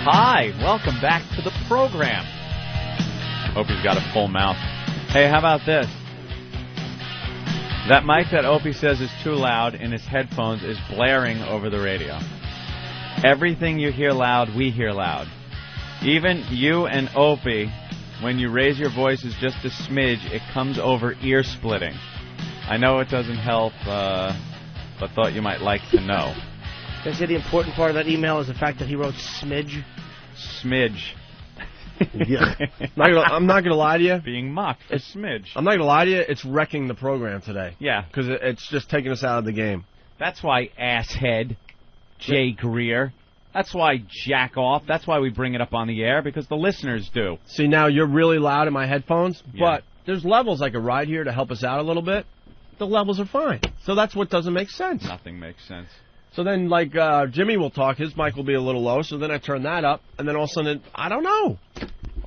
Hi, welcome back to the program. Opie's got a full mouth. Hey, how about this? That mic that Opie says is too loud in his headphones is blaring over the radio. Everything you hear loud, we hear loud. Even you and Opie, when you raise your voices just a smidge, it comes over ear splitting. I know it doesn't help, but thought you might like to know. Can I say the important part of that email is the fact that he wrote smidge? Smidge. Yeah. I'm not gonna lie to you. Being mocked for smidge. I'm not gonna lie to you. It's wrecking the program today. Yeah. Because it's just taking us out of the game. That's why asshead, Jay Greer. That's why jack off. That's why we bring it up on the air, because the listeners do. See, now you're really loud in my headphones, Yeah. but there's levels I could ride here to help us out a little bit. The levels are fine. So that's what doesn't make sense. Nothing makes sense. So then, like, Jimmy will talk. His mic will be a little low, so then I turn that up, and then all of a sudden, I don't know.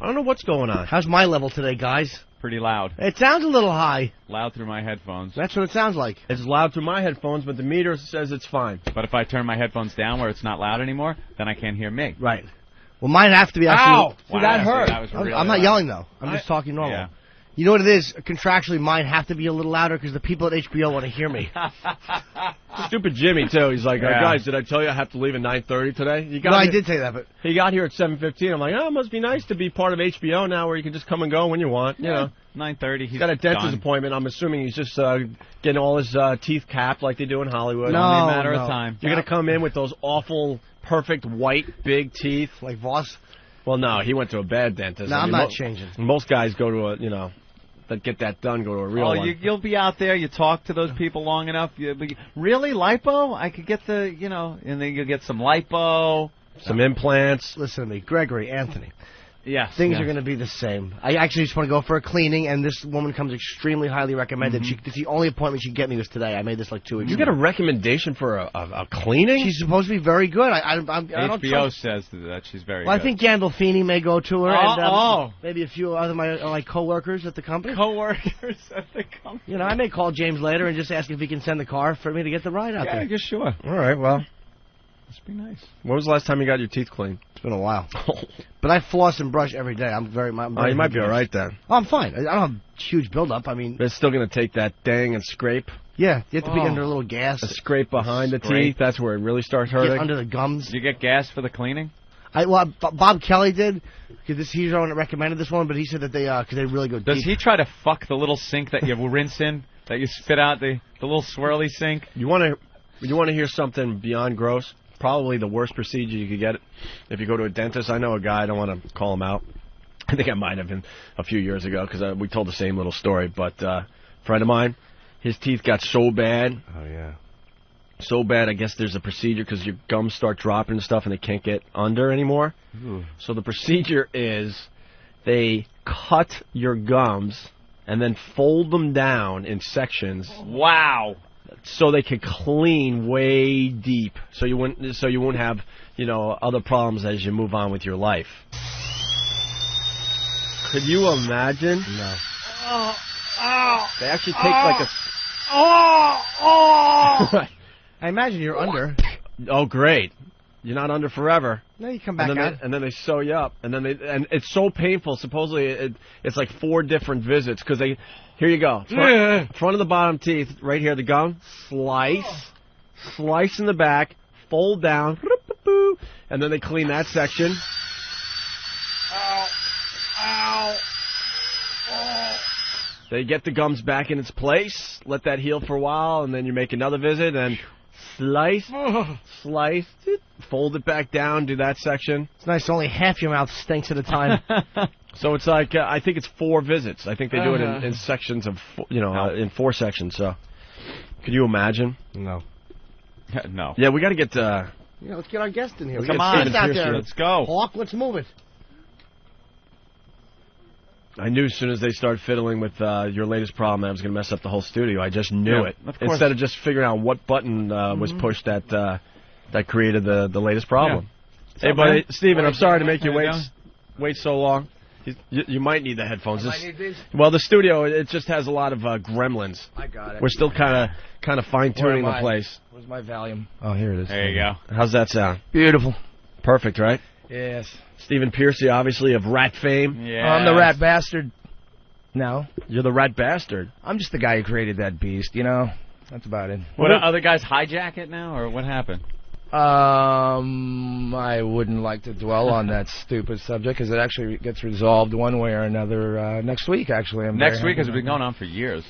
I don't know what's going on. How's my level today, guys? Pretty loud. It sounds a little high. Loud through my headphones. That's what it sounds like. It's loud through my headphones, but the meter says it's fine. But if I turn my headphones down where it's not loud anymore, then I can't hear me. Right. Well, mine have to be actually... Ow! See, that hurt. That was really I'm not loud. yelling, though. I'm just talking normal. Yeah. You know what it is? Contractually, mine have to be a little louder because the people at HBO want to hear me. Stupid Jimmy, too. He's like, Yeah. guys, did I tell you I have to leave at 9:30 today? No, I did say that, but... He got here at 7:15. I'm like, oh, it must be nice to be part of HBO now where you can just come and go when you want. You know. 9:30. He's got a dentist appointment. I'm assuming he's just getting all his teeth capped like they do in Hollywood. No, Only a matter of time. You're going to come in with those awful, perfect, white, big teeth. Like Voss? Well, no, he went to a bad dentist. No, I'm not changing. Most guys go to a, that get that done, go to a real one. You'll be out there. You talk to those people long enough. Really, lipo? I could get the, and then you'll get some lipo. Some implants. Listen to me. Gregory, Anthony. Yes. Things are going to be the same. I actually just want to go for a cleaning, and this woman comes extremely highly recommended. It's the only appointment she could get me was today. I made this like 2 weeks You ago. get a recommendation for a cleaning? She's supposed to be very good. I don't HBO trust. says that she's very Well, good. I think Gandolfini may go to her, and Oh. maybe a few other my coworkers at the company. Co-workers at the company. I may call James later and just ask if he can send the car for me to get the ride out there. Yeah, sure. All right, well. Must be nice. When was the last time you got your teeth cleaned? It's been a while. But I floss and brush every day. I'm very you might be all right then. Oh, I'm fine. I don't have huge buildup. I mean... But it's still going to take that dang and scrape. Yeah, you have to be under a little gas. A scrape behind the Scrape. teeth. That's where it really starts hurting. Get under the gums. Did you get gas for the cleaning? Bob Kelly did, because he's the one that recommended this one, but he said that because they really go deep. Does he try to fuck the little sink that you rinse in, that you spit out, the little swirly sink? You want to hear something beyond gross? Probably the worst procedure you could get if you go to a dentist. I know a guy. I don't want to call him out. I think I might have been a few years ago because we told the same little story. But a friend of mine, his teeth got so bad. Oh, yeah. So bad, I guess there's a procedure because your gums start dropping and stuff and they can't get under anymore. Ooh. So the procedure is they cut your gums and then fold them down in sections. Wow. So they could clean way deep, so you won't have other problems as you move on with your life. Could you imagine? No. They actually take like a. I imagine you're under. Oh, great! You're not under forever. No, you come back out. And then they sew you up, and it's so painful. Supposedly it's like 4 different visits because they. Here you go. Front of the bottom teeth, right here, the gum. Slice in the back, fold down, and then they clean that section. Ow. They get the gums back in its place, let that heal for a while, and then you make another visit, and slice, fold it back down, do that section. It's nice. Only half your mouth stinks at a time. So it's like, I think it's 4 visits. I think they do it in sections of, in 4 sections. So, could you imagine? No. No. Yeah, we got to get. Let's get our guest in here. Come on, out there. let's go. Hawk, let's move it. I knew as soon as they started fiddling with your latest problem that I was going to mess up the whole studio. I just knew it. Of course. Instead of just figuring out what button was pushed that created the latest problem. Yeah. Hey, buddy, Steven, I'm sorry to make you How you wait so long. You might need the headphones. I need these? Well, the studio, it just has a lot of gremlins. I got it. We're still kind of fine-tuning the place. Where's my Valium? Oh, here it is. There you go. How's that sound? Beautiful. Perfect, right? Yes. Steve Pearcy, obviously, of Ratt fame. Yeah. I'm the Rat Bastard. No. You're the Ratt Bastard. I'm just the guy who created that beast, you know? That's about it. What, other guys hijack it now, or what happened? I wouldn't like to dwell on that stupid subject because it actually gets resolved one way or another next week, actually. Next week has been going on for years.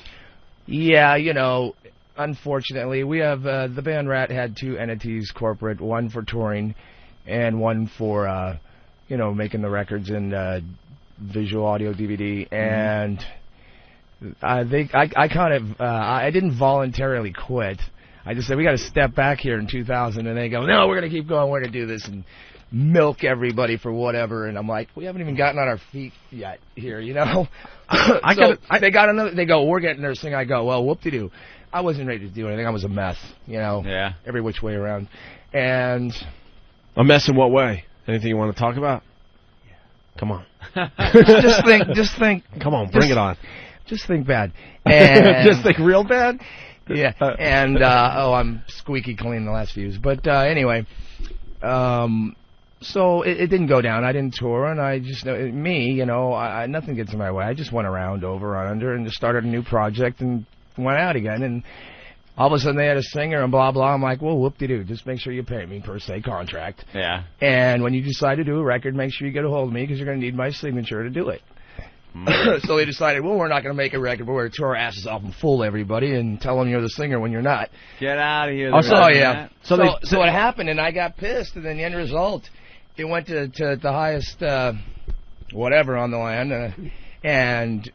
Yeah, you know, unfortunately, we have the band Ratt had two entities corporate, one for touring and one for, you know, making the records and visual audio DVD. And I didn't voluntarily quit. I just said, we got to step back here in 2000, and they go, no, we're going to keep going, we're going to do this, and milk everybody for whatever, and I'm like, we haven't even gotten on our feet yet here, you know? They go, we're getting this thing, I go, well, whoop-de-doo. I wasn't ready to do anything, I was a mess, you know? Yeah. Every which way around. And... A mess in what way? Anything you want to talk about? Yeah. Come on. just think. Come on, bring it on. Just think bad. And just think real bad? Yeah, and I'm squeaky clean the last few. But anyway, so it didn't go down. I didn't tour, and I just nothing gets in my way. I just went around over and under, and just started a new project and went out again. And all of a sudden they had a singer and blah blah. I'm like, well, whoop-de-doo. Just make sure you pay me per se contract. Yeah. And when you decide to do a record, make sure you get a hold of me because you're going to need my signature to do it. So they decided, well, we're not going to make a record, but we're going to tour our asses off and fool everybody and tell them you're the singer when you're not. Get out of here. Yeah. So it happened, and I got pissed, and then the end result, it went to the highest whatever on the land, and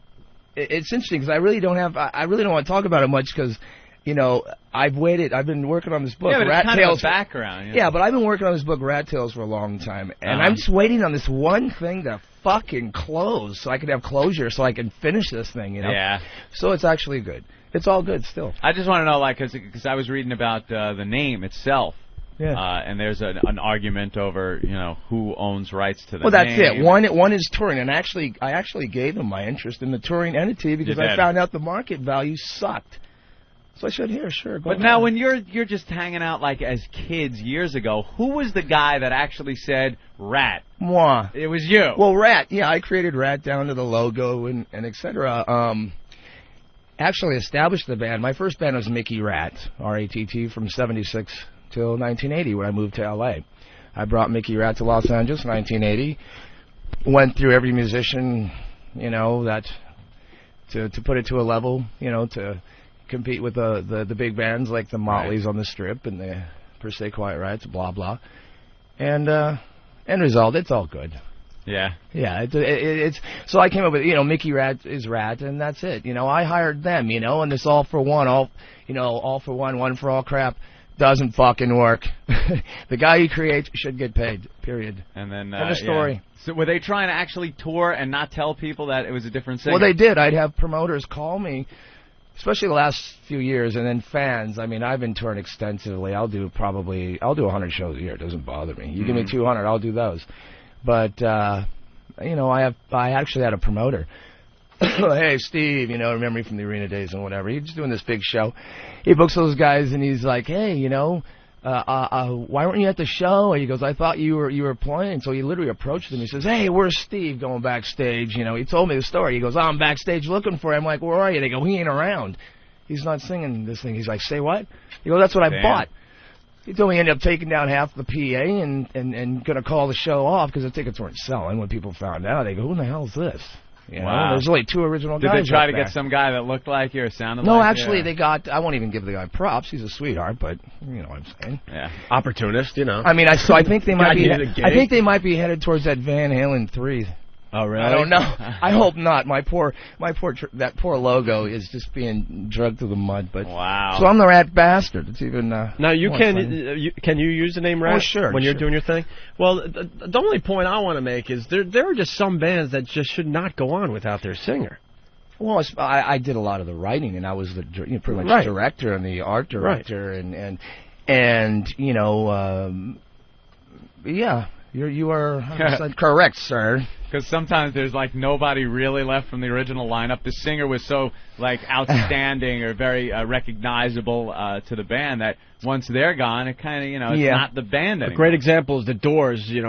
it's interesting because I really don't want to talk about it much because, you know, I've been working on this book. Yeah, but Rat it's kind Tales of a background. Yeah, but I've been working on this book, Rat Tales, for a long time, and I'm just waiting on this one thing to fucking close so I can have closure so I can finish this thing, you know? Yeah. So it's actually good. It's all good still. I just want to know, like, because I was reading about the name itself. Yeah. And there's an argument over, you know, who owns rights to the name. Well, that's it. One is touring, and I actually gave them my interest in the touring entity because I found out the market value sucked. So I said, here, sure, go But ahead. now when you're just hanging out like as kids years ago, who was the guy that actually said Ratt? Moi. It was you. Well, Ratt, yeah, I created Ratt down to the logo and et cetera. Actually established the band. My first band was Mickey Ratt, R-A-T-T, from 76 till 1980 when I moved to L.A. I brought Mickey Ratt to Los Angeles in 1980. Went through every musician, you know, that to put it to a level, you know, to compete with the big bands like the Motleys on the Strip and the Per Se Quiet Rats, blah blah, and end result, it's all good. Yeah. Yeah, it's so I came up with, you know, Mickey Ratt is Ratt, and that's it. You know, I hired them, you know, and this all for one, all for one, one for all crap doesn't fucking work. The guy you create should get paid. Period. And then end of story. Yeah. So were they trying to actually tour and not tell people that it was a different singer? Well, they did. I'd have promoters call me. Especially the last few years, and then fans. I mean, I've been touring extensively. I'll do 100 shows a year. It doesn't bother me. You give me 200, I'll do those. But you know, I actually had a promoter. Hey, Steve, you know, remember me from the arena days and whatever. He's just doing this big show. He books those guys, and he's like, hey, you know, why weren't you at the show? And he goes, I thought you were playing. So he literally approached them. He says, hey, where's Steve going backstage? You know, he told me the story. He goes, I'm backstage looking for him. I'm like, where are you? They go, he ain't around. He's not singing this thing. He's like, say what? He goes, that's what I bought. He told me he ended up taking down half the PA and going to call the show off because the tickets weren't selling. When people found out, they go, who the hell is this? You know, there's only two original guys. Did they try to there. get some guy that looked like you or sounded like you? you? No, actually, they got... I won't even give the guy props. He's a sweetheart, but you know what I'm saying. Yeah. Opportunist, you know. I mean, I think they might be... I think they might be headed towards that Van Halen 3. Oh, really? I don't know. I hope not. That poor logo is just being dragged through the mud. But wow. So I'm the Rat Bastard. It's even. Now can you use the name Ratt? Oh, sure. When you're doing your thing. Well, the only point I want to make is there are just some bands that just should not go on without their singer. Well, I did a lot of the writing, and I was the pretty much director and the art director, and you know, yeah. You are 100% correct, sir. because sometimes there's like nobody really left from the original lineup. The singer was so like outstanding or very recognizable to the band that once they're gone, it kind of it's not the band anymore. A great example is the Doors. He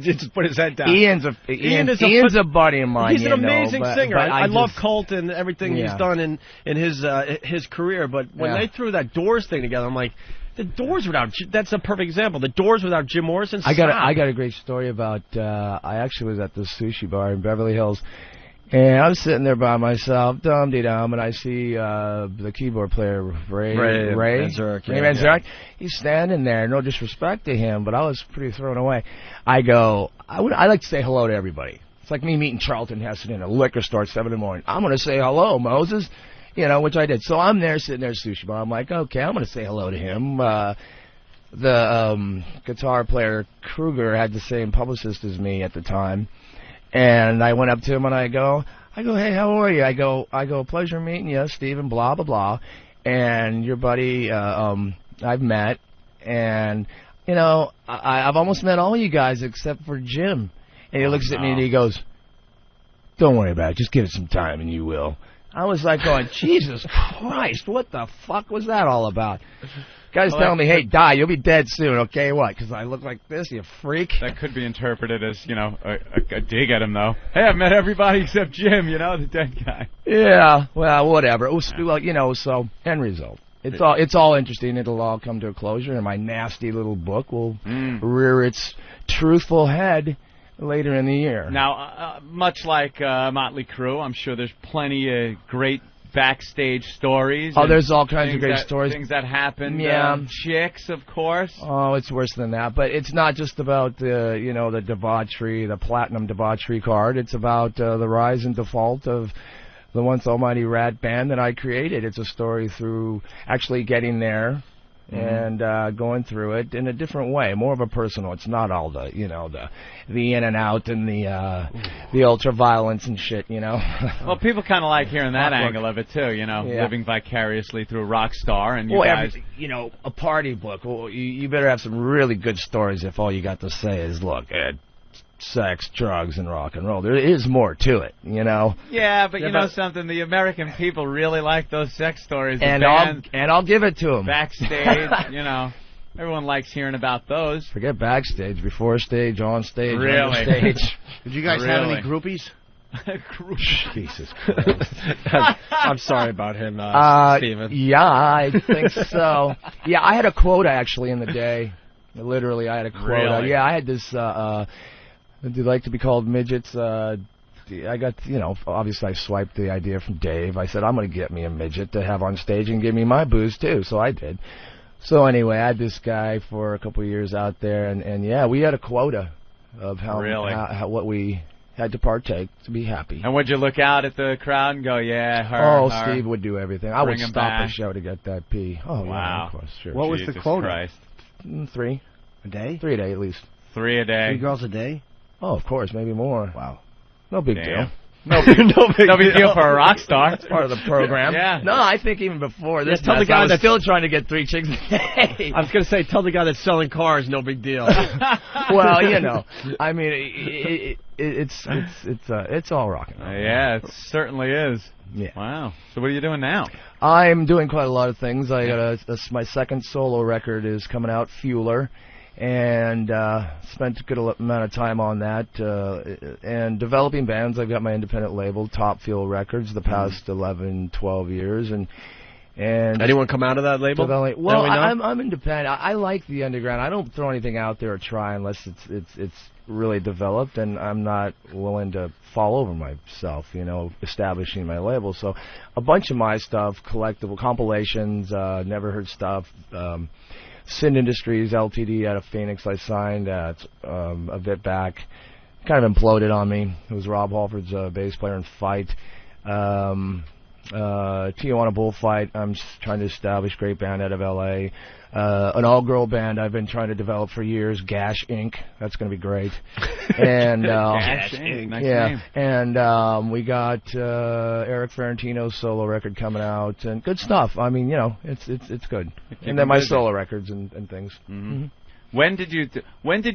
just put his head down. Ian's a buddy of mine. He's an amazing singer. I love Colt and everything he's done in his career. But when they threw that Doors thing together, I'm like, the Doors that's a perfect example. The Doors without Jim Morrison. I got a great story about. I actually was at this sushi bar in Beverly Hills, and I'm sitting there by myself, dum-de-dum, and I see the keyboard player Ray Van Zurich. He's standing there. No disrespect to him, but I was pretty thrown away. I like to say hello to everybody. It's like me meeting Charlton Heston in a liquor store at 7 in the morning. I'm going to say hello, Moses. Which I did. So I'm there sitting there at sushi bar. I'm like, okay, I'm going to say hello to him. The guitar player Kruger had the same publicist as me at the time, and I went up to him and I go, hey, how are you? I go, pleasure meeting you, Steven, blah blah blah, and your buddy I've met, and I've almost met all you guys except for Jim. And he looks at me and he goes, don't worry about it, just give it some time and you will. I was like going, Jesus Christ, what the fuck was that all about? Guy's telling me, hey, die, you'll be dead soon, okay? What, because I look like this, you freak? That could be interpreted as, a dig at him, though. Hey, I've met everybody except Jim, the dead guy. Yeah, well, whatever. So, end result. It's all interesting. It'll all come to a closure, and my nasty little book will rear its truthful head later in the year. Now, much like Motley Crue, I'm sure there's plenty of great backstage stories. Oh, there's all kinds of great stories. Things that happened. Yeah. Chicks, of course. Oh, it's worse than that. But it's not just about the debauchery, the platinum debauchery card. It's about the rise and default of the once almighty Ratt band that I created. It's a story through actually getting there. And going through it in a different way, more of a personal. It's not all the in and out and the ultra violence and shit. Well, people kind of like hearing that angle of it too. Living vicariously through a rock star and guys. A party book. Well, you better have some really good stories if all you got to say is, look, sex, drugs, and rock and roll. There is more to it, Yeah, but you know something? The American people really like those sex stories. And I'll give it to them. Backstage, everyone likes hearing about those. Forget backstage, before stage, on stage, really? under stage. Did you guys have any groupies? Jesus Christ. I'm sorry about him, Steven. Yeah, I think so. Yeah, I had a quota actually in the day. Literally, I had a quota. Really? Yeah, I had this. Do you like to be called midgets? I got, obviously I swiped the idea from Dave. I said, I'm going to get me a midget to have on stage and give me my booze, too. So I did. So anyway, I had this guy for a couple of years out there, and yeah, we had a quota of what we had to partake to be happy. And would you look out at the crowd and go, yeah, her? Steve would do everything. I would stop the show to get that pee. Oh, wow. Yeah, of course, sure. What was the quota? Christ. 3. A day? 3 a day, at least. 3 a day. 3 girls a day? Oh, of course, maybe more. Wow. No big deal. No big deal for a rock star. It's part of the program. Yeah. No, I think even before this, tell the guy I was still trying to get 3 chicks a day. I was going to say, tell the guy that's selling cars, no big deal. Well, I mean, it's all rock and roll. Yeah, it certainly is. Yeah. Wow. So what are you doing now? I'm doing quite a lot of things. I got my second solo record is coming out, Fueler. And spent a good amount of time on that and developing bands. I've got my independent label, Top Fuel Records, the past 11, 12 years. And anyone come out of that label? Well, I'm independent. I like the underground. I don't throw anything out there or try unless it's really developed, and I'm not willing to fall over myself, establishing my label. So a bunch of my stuff, collectible compilations, never heard stuff. Sin Industries Ltd. out of Phoenix I signed a bit back. Kind of imploded on me. It was Rob Halford's bass player in Fight. Tijuana Bullfight, I'm trying to establish, great band out of L.A. An all-girl band I've been trying to develop for years, Gash Inc. That's going to be great. And Gash Inc. Nice name. And we got Eric Ferrantino's solo record coming out, and good stuff. I mean, it's good. And then my solo records and things. Mm-hmm. When did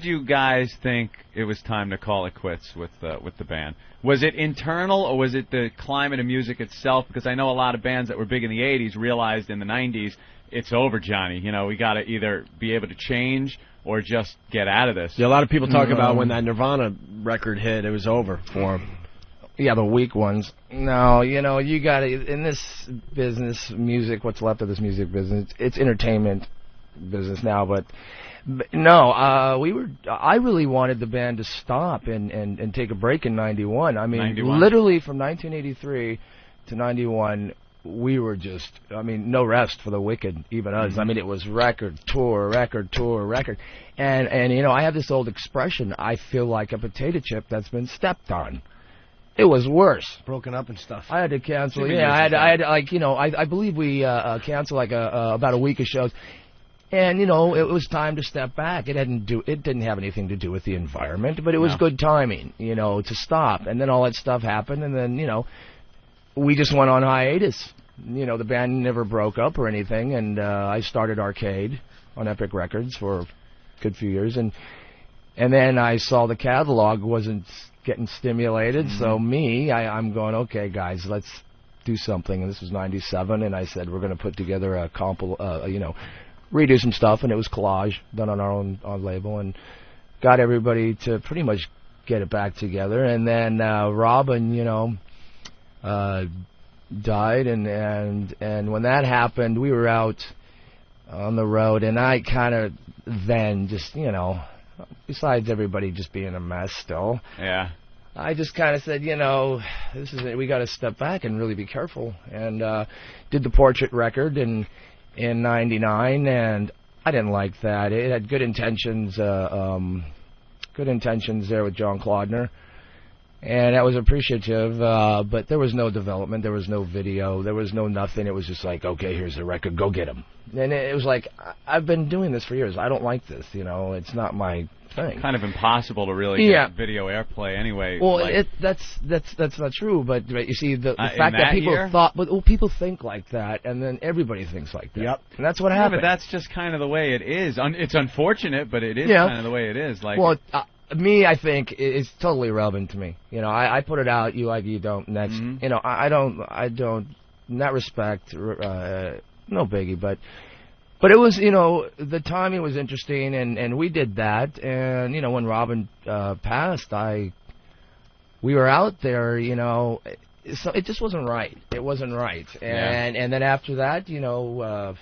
you guys think it was time to call it quits with the band? Was it internal, or was it the climate of music itself? Because I know a lot of bands that were big in the 80s realized in the 90s, it's over, Johnny. You know, we got to either be able to change or just get out of this. Yeah, a lot of people talk about when that Nirvana record hit, it was over for them. Yeah, the weak ones. No, you know, you got to, in this business, music, what's left of this music business, it's entertainment business now, but no, I really wanted the band to stop and take a break in 91. I mean, 91. Literally from 1983 to 91, we were just, I mean, no rest for the wicked, even us. I mean, it was record, tour. And you know, I have this old expression, I feel like a potato chip that's been stepped on. It was worse. Broken up and stuff. I had to cancel. Yeah, I had like, you know, I believe we canceled like about a week of shows. And, you know, it was time to step back. It didn't have anything to do with the environment, but it was good timing, you know, to stop. And then all that stuff happened, and then, you know, we just went on hiatus. You know, the band never broke up or anything, and I started Arcade on Epic Records for a good few years, and then I saw the catalog wasn't getting stimulated, so I'm going, okay, guys, let's do something. And this was 97, and I said, we're going to put together a you know, redo some stuff, and it was collage done on our own label, and got everybody to pretty much get it back together. And then Robin, you know, died, and when that happened, we were out on the road, and I kind of then just, you know, besides everybody just being a mess still, I just kind of said, you know, this is it. We got to step back and really be careful, and did the Portrait record in 99, and I didn't like that. It had good intentions there with John Claudner, and I was appreciative, but there was no development, there was no video, there was no nothing. It was just like, okay, here's the record, go get them. And it was like, I've been doing this for years. I don't like this, you know. It's not my thing. Kind of impossible to really get video airplay anyway. Well, like, that's not true. But you see, the fact that people thought, people think like that, and then everybody thinks like that. Yep. And that's what happened. But that's just kind of the way it is. It's unfortunate, but it is kind of the way it is. Like, well, me, I think it's totally irrelevant to me. You know, I put it out. You like it, you don't. Next, you know, I don't. In that respect, no biggie, but it was, you know, the timing was interesting, and we did that, and, you know, when Robin passed, we were out there, you know, so it just wasn't right. It wasn't right, and then after that, you know,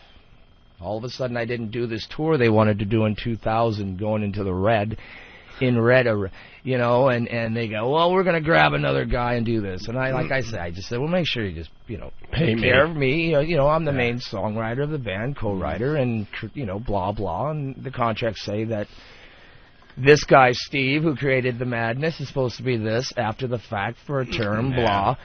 all of a sudden I didn't do this tour they wanted to do in 2000, going into the Red, you know, and they go, well, we're going to grab another guy and do this. And I just said, well, make sure you just, you know, take care of me. You know, I'm the main songwriter of the band, co-writer, and, you know, blah, blah. And the contracts say that this guy, Steve, who created the madness, is supposed to be this after the fact for a term, blah.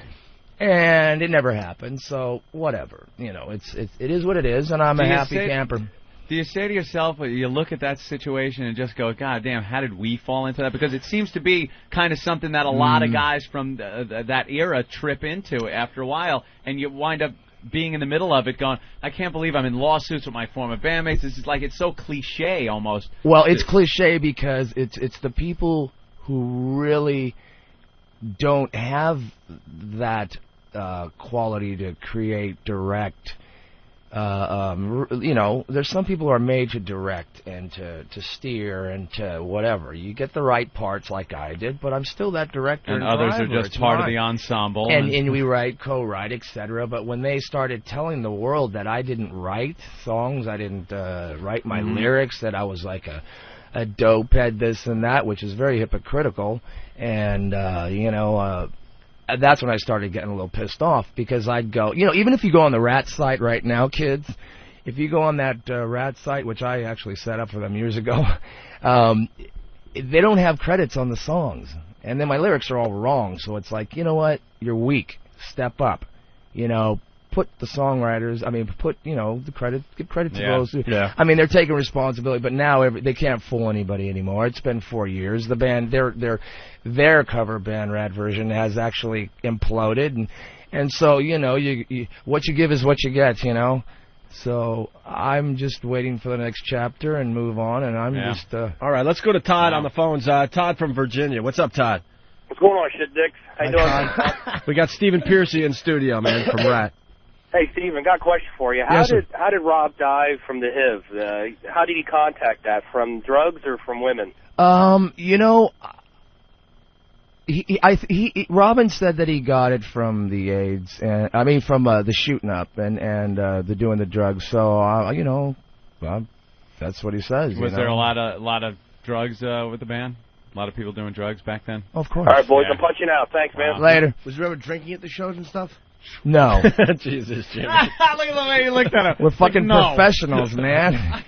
And it never happened, so whatever. You know, it is what it is, and I'm a happy camper. Do you say to yourself, you look at that situation and just go, God damn, how did we fall into that? Because it seems to be kind of something that a lot of guys from that era trip into after a while, and you wind up being in the middle of it going, I can't believe I'm in lawsuits with my former bandmates. This is like, it's so cliche almost. Well, it's cliche because it's the people who really don't have that quality to create, direct. You know, there's some people who are made to direct and to steer and to whatever. You get the right parts like I did, but I'm still that director. And others are just part of the ensemble. And we write, co-write, etc. But when they started telling the world that I didn't write songs, I didn't write my lyrics, that I was like a dope head, this and that, which is very hypocritical, and, you know, that's when I started getting a little pissed off, because I'd go, you know, even if you go on the Ratt site right now, kids, if you go on that Ratt site, which I actually set up for them years ago, they don't have credits on the songs. And then my lyrics are all wrong, so it's like, you know what, you're weak, step up, you know, put the songwriters, I mean, put, you know, the credit, give credit to those who, I mean, they're taking responsibility, but now they can't fool anybody anymore. It's been 4 years. The band, their cover band, Ratt version, has actually imploded, and so, you know, you what you give is what you get, you know. So I'm just waiting for the next chapter and move on, and I'm just... All right, let's go to Todd on the phones. Todd from Virginia. What's up, Todd? What's going on, shit dicks? How you doing? We got Steve Pearcy in studio, man, from Ratt. Hey, Steven, got a question for you. How did Rob die from the HIV? How did he contact that? From drugs or from women? You know, Robin said that he got it from the AIDS, and I mean from the shooting up and the doing the drugs. So you know, that's what he says. Was there a lot of drugs with the band? A lot of people doing drugs back then? Of course. All right, boys, I'm punching out. Thanks, man. Later. Was there ever drinking at the shows and stuff? No. Jesus, Jimmy. Look at the way you looked at him. We're fucking professionals, man.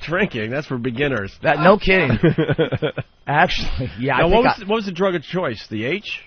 Drinking, that's for beginners. No kidding. Actually, yeah. Now, what was the drug of choice? The H?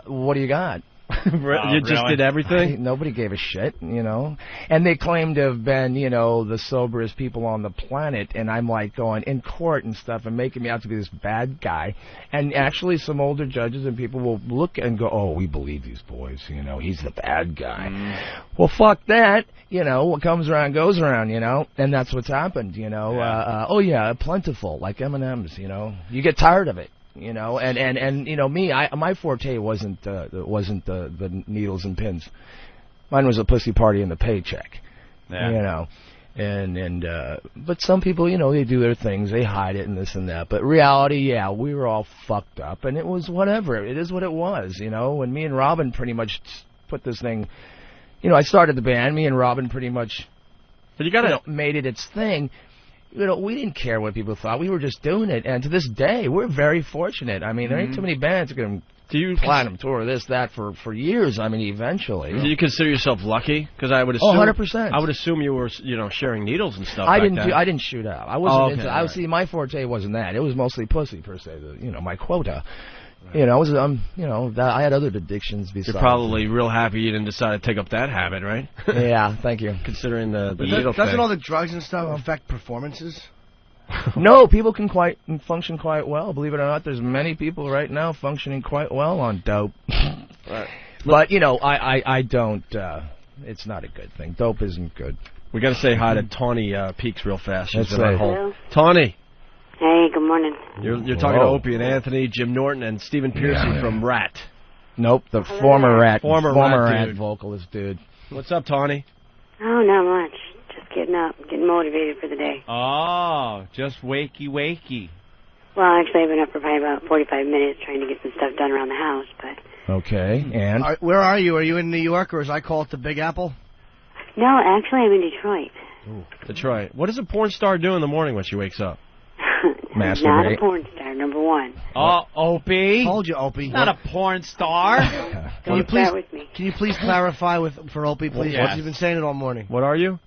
What do you got? You just did everything? Nobody gave a shit, you know. And they claim to have been, you know, the soberest people on the planet. And I'm like going in court and stuff and making me out to be this bad guy. And actually some older judges and people will look and go, oh, we believe these boys, you know, he's the bad guy. Well, fuck that. You know, what comes around goes around, you know. And that's what's happened, you know. Plentiful, like M&Ms, you know. You get tired of it. You know, and you know me, my forte wasn't the needles and pins. Mine was a pussy party and the paycheck. Yeah. You know, but some people, you know, they do their things, they hide it and this and that. But reality, yeah, we were all fucked up, and it was whatever. It is what it was, you know. When me and Robin pretty much put this thing, you know, I started the band. Me and Robin pretty much, made it its thing. You know, we didn't care what people thought. We were just doing it. And to this day, we're very fortunate. I mean, there ain't too many bands that can platinum tour, this, that, for years. I mean, eventually. Do you consider yourself lucky? Because I would assume... 100%. I would assume you were, you know, sharing needles and stuff I didn't shoot up. I wasn't into... Right. See, my forte wasn't that. It was mostly pussy, per se. You know, my quota. You know, I had other addictions besides. You're probably real happy you didn't decide to take up that habit, right? Yeah, thank you. Considering the needle thing. Doesn't all the drugs and stuff affect performances? No, people can function quite well. Believe it or not, there's many people right now functioning quite well on dope. Right. But, you know, I don't, it's not a good thing. Dope isn't good. We got to say hi to Tawny Peaks real fast. She's That's right. Hello. Tawny. Hey, good morning. You're talking to Opie and Anthony, Jim Norton, and Steve Pearcy from Ratt. Nope, the former Ratt Ratt vocalist dude. What's up, Tawny? Oh, not much. Just getting up, getting motivated for the day. Oh, just wakey. Well, actually, I've been up for probably about 45 minutes trying to get some stuff done around the house, but... Okay, and? Where are you? Are you in New York, or as I call it, the Big Apple? No, actually, I'm in Detroit. Ooh, Detroit. What does a porn star do in the morning when she wakes up? Not a porn star, number one. Oh, Opie. Told you, Opie. Not a porn star. Can you please with me? Can you please clarify for Opie, please? Yes. You've been saying it all morning. What are you?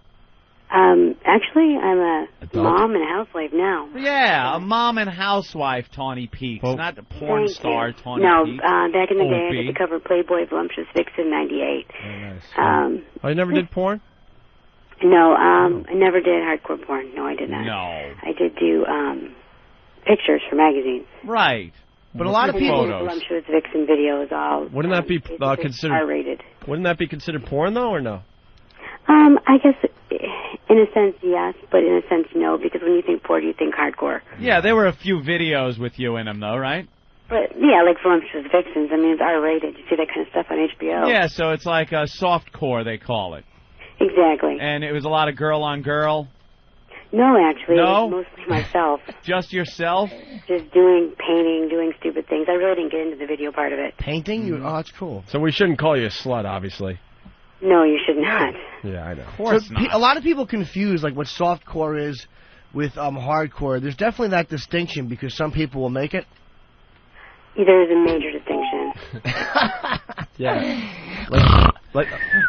Actually, I'm a mom and a housewife now. Yeah, a mom and housewife, Tawny Peaks, not a porn star, Tawny Peaks. No, back in the day, Opie. I did the cover Playboy Voluptuous Vixen '98. Very nice. You never did porn? No, I never did hardcore porn. No, I did not. No. I did do pictures for magazines. Right. But a lot of people... Voluptuous Vixen videos, all... Wouldn't that be considered... R-rated. Wouldn't that be considered porn, though, or no? I guess, in a sense, yes, but in a sense, no, because when you think porn, you think hardcore. Yeah, there were a few videos with you in them, though, right? But, yeah, like Voluptuous Vixens. I mean, it's R-rated. You see that kind of stuff on HBO. Yeah, so it's like a softcore, they call it. Exactly. And it was a lot of girl-on-girl? No, actually. No? It was mostly myself. Just yourself? Just doing painting, doing stupid things. I really didn't get into the video part of it. Painting? Oh, that's cool. So we shouldn't call you a slut, obviously. No, you should not. Yeah, I know. Of course not. A lot of people confuse like what softcore is with hardcore. There's definitely that distinction because some people will make it. There is a major distinction. Yeah. Like,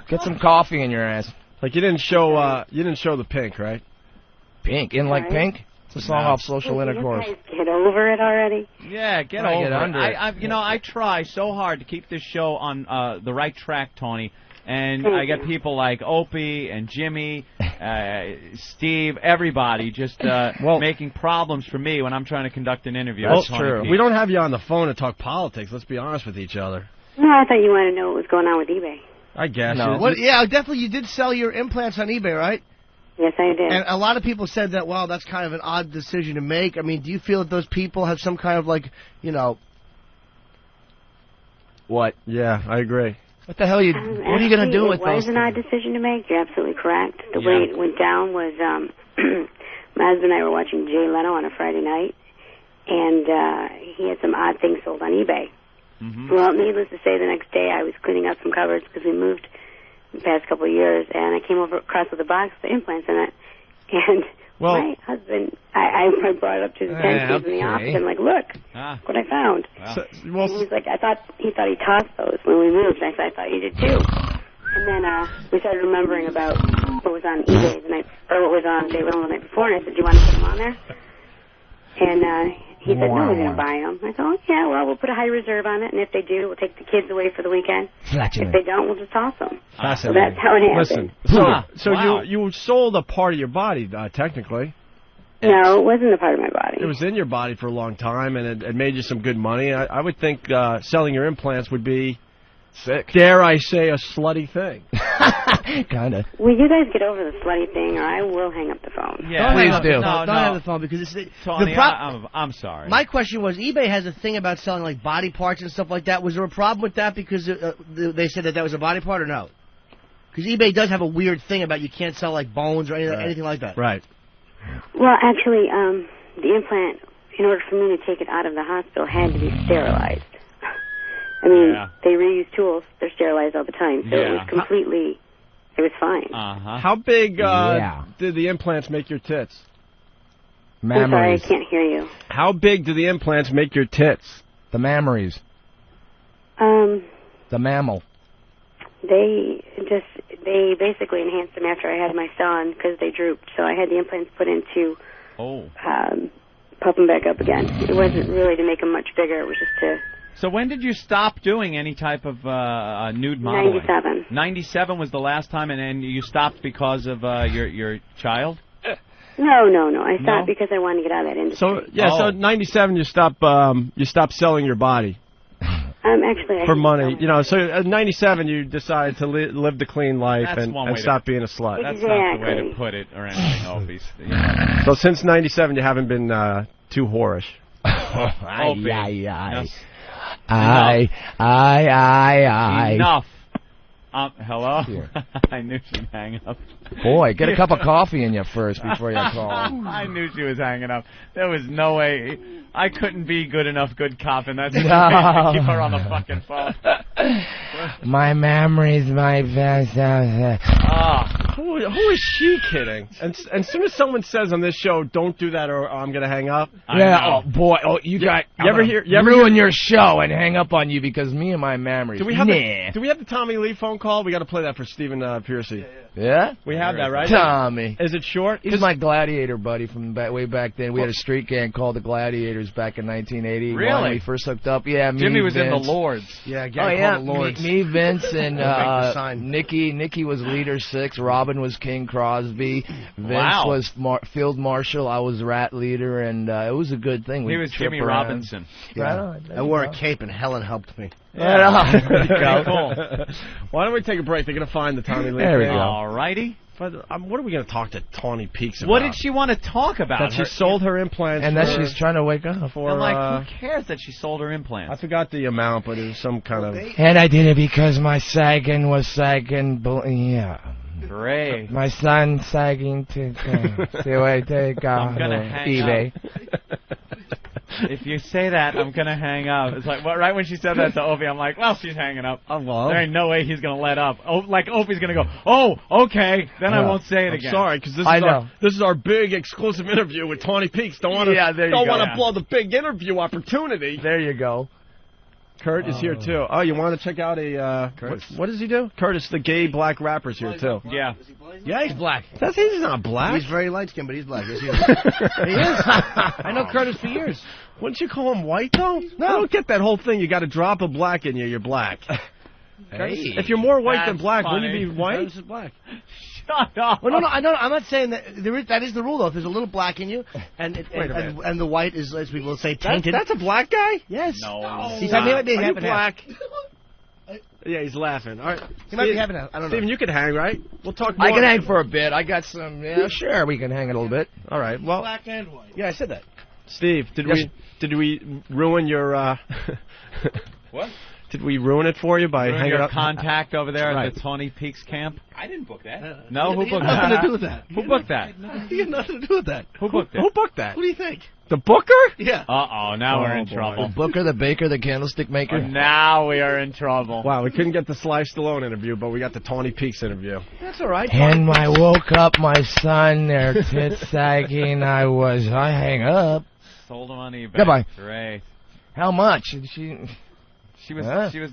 get some coffee in your ass. Like you didn't show the pink, right? Pink, like Pink. It's a song off Social Intercourse. You guys get over it already. Yeah, get over it. I try so hard to keep this show on the right track, Tawny. And I get people like Opie and Jimmy, Steve, everybody just making problems for me when I'm trying to conduct an interview. That's true. We don't have you on the phone to talk politics. Let's be honest with each other. No, I thought you wanted to know what was going on with eBay. I guess. No. Yeah, definitely. You did sell your implants on eBay, right? Yes, I did. And a lot of people said that, well, that's kind of an odd decision to make. I mean, do you feel that those people have some kind of, like, you know... What? Yeah, I agree. What the hell what are you going to do with those? It was an odd decision to make. You're absolutely correct. The way it went down was my husband and I were watching Jay Leno on a Friday night, and he had some odd things sold on eBay. Mm-hmm. Well, needless to say, the next day I was cleaning out some cupboards because we moved the past couple of years, and I came across with a box with the implants in it. And my husband, I brought it up to his attention in the office, and like, look, what I found. Wow. And he's like, he thought he tossed those when we moved. And I thought you did too. And then we started remembering about what was on eBay the night, or what was on Jay Leno the night before, and I said, do you want to put them on there? And he said, no, we're going to buy them. I said, oh, yeah, well, we'll put a high reserve on it, and if they do, we'll take the kids away for the weekend. If they don't, we'll just toss them. So that's how it happened. Listen, so you sold a part of your body, technically. No, it wasn't a part of my body. It was in your body for a long time, and it made you some good money. I would think selling your implants would be, dare I say, a slutty thing. Kind of. Will you guys get over the slutty thing, or I will hang up the phone? Yeah, please do. No, don't hang up the phone because it's Tony, I'm sorry. My question was, eBay has a thing about selling like body parts and stuff like that. Was there a problem with that because they said that was a body part, or no? Because eBay does have a weird thing about you can't sell like bones or anything like that. Right. Well, actually, the implant, in order for me to take it out of the hospital, had to be sterilized. I mean, they reuse tools. They're sterilized all the time. So it was completely, it was fine. How big did the implants make your tits? I'm sorry, I can't hear you. How big do the implants make your tits? The mammaries. The mammal. They basically enhanced them after I had my son because they drooped. So I had the implants put in to pump them back up again. It wasn't really to make them much bigger. It was just to... So when did you stop doing any type of nude modeling? 97. 97 was the last time, and then you stopped because of your child? No. I stopped because I wanted to get out of that industry. So 97 you stopped selling your body. Actually, for money, So at 97 you decided to live the clean life and stop being a slut. That's not the way to put it or anything, Opie. So since 97 you haven't been too whorish. Opie. Aye. Enough. Hello? I knew she'd hang up. Boy, get a cup of coffee in you first before you call. I knew she was hanging up. There was no way. I couldn't be good cop, and that's to keep her on the fucking phone. My memories, my best. Who is she kidding? And as soon as someone says on this show, "Don't do that," or I'm gonna hang up. Yeah. Oh boy. Oh, you ruin your show and hang up on you because me and my memories. Do we have the Tommy Lee phone call? We got to play that for Stephen Pearcy. Yeah. We have that, right? Tommy. Is it short? He's my Gladiator buddy from way back then. We had a street gang called the Gladiators back in 1980. Really? When we first hooked up. Yeah, me, Jimmy was Vince. in the Lords. Yeah, called the Lords. Me, Vince, and Nikki. Nikki was leader 6. Robin was King Crosby. Vince was Field Marshal. I was Ratt leader, and it was a good thing. He was Jimmy Robinson. Yeah. I wore a cape, and Helen helped me. Yeah. Cool. Why don't we take a break? They're going to find the Tommy Lee. There we go. All righty. What are we going to talk to Tawny Peaks about? What did she want to talk about? That she sold her implants. And that she's trying to wake up. I'm like, who cares that she sold her implants? I forgot the amount, but it was some kind of... And I did it because my sagging was sagging. Yeah. Great. My son sagging to take I'm going to hang eBay. up. If you say that, I'm going to hang up. It's like, right when she said that to Opie, I'm like, well, she's hanging up. Oh, well. There ain't no way he's going to let up. Opie's going to go, oh, okay, then I won't say it again. Sorry, because this is our big exclusive interview with Tawny Peaks. Don't want to blow the big interview opportunity. There you go. Kurt is here, too. Oh, you want to check out a... what does he do? Curtis, the gay black rapper's here, too. Yeah. Yeah, he's black. He's not black. He's very light-skinned, but he's black. Yes, he is. He is. I know Curtis for years. Wouldn't you call him white, though? No. I don't get that whole thing. You got to drop a black in you. You're black. Hey. If you're more white than black, funny. wouldn't you be white? Curtis is black. Shut up. Well, no, I'm not saying that. That is the rule, though. If there's a little black in you, and the white is, as people say, tainted. That's a black guy? Yes. No. He's talking about being black. Yeah, he's laughing. All right. He might be having a, I don't know. Steven, you can hang, right? We'll talk more. I can hang for a bit. I got some. Yeah, sure, we can hang a little bit. All right. Well, Black and white. Yeah, I said that. Steve, did we ruin your What? Did we ruin it for you by hanging your up? contact over there Right. at the Tawny Peaks camp? I didn't book that. No, who He booked had nothing that? to do with that. Who booked that? He had nothing to do with that. Who booked it? Who booked that? What do you think? The booker? Yeah. Uh-oh, now we're in boy. trouble. The booker, the baker, the candlestick maker. Now we are in trouble. Wow, we couldn't get the Sly Stallone interview, but we got the Tawny Peaks interview. That's all right. And I woke up, my son, their tits sagging. I hang up. Sold them on eBay. Goodbye. Great. How much? She was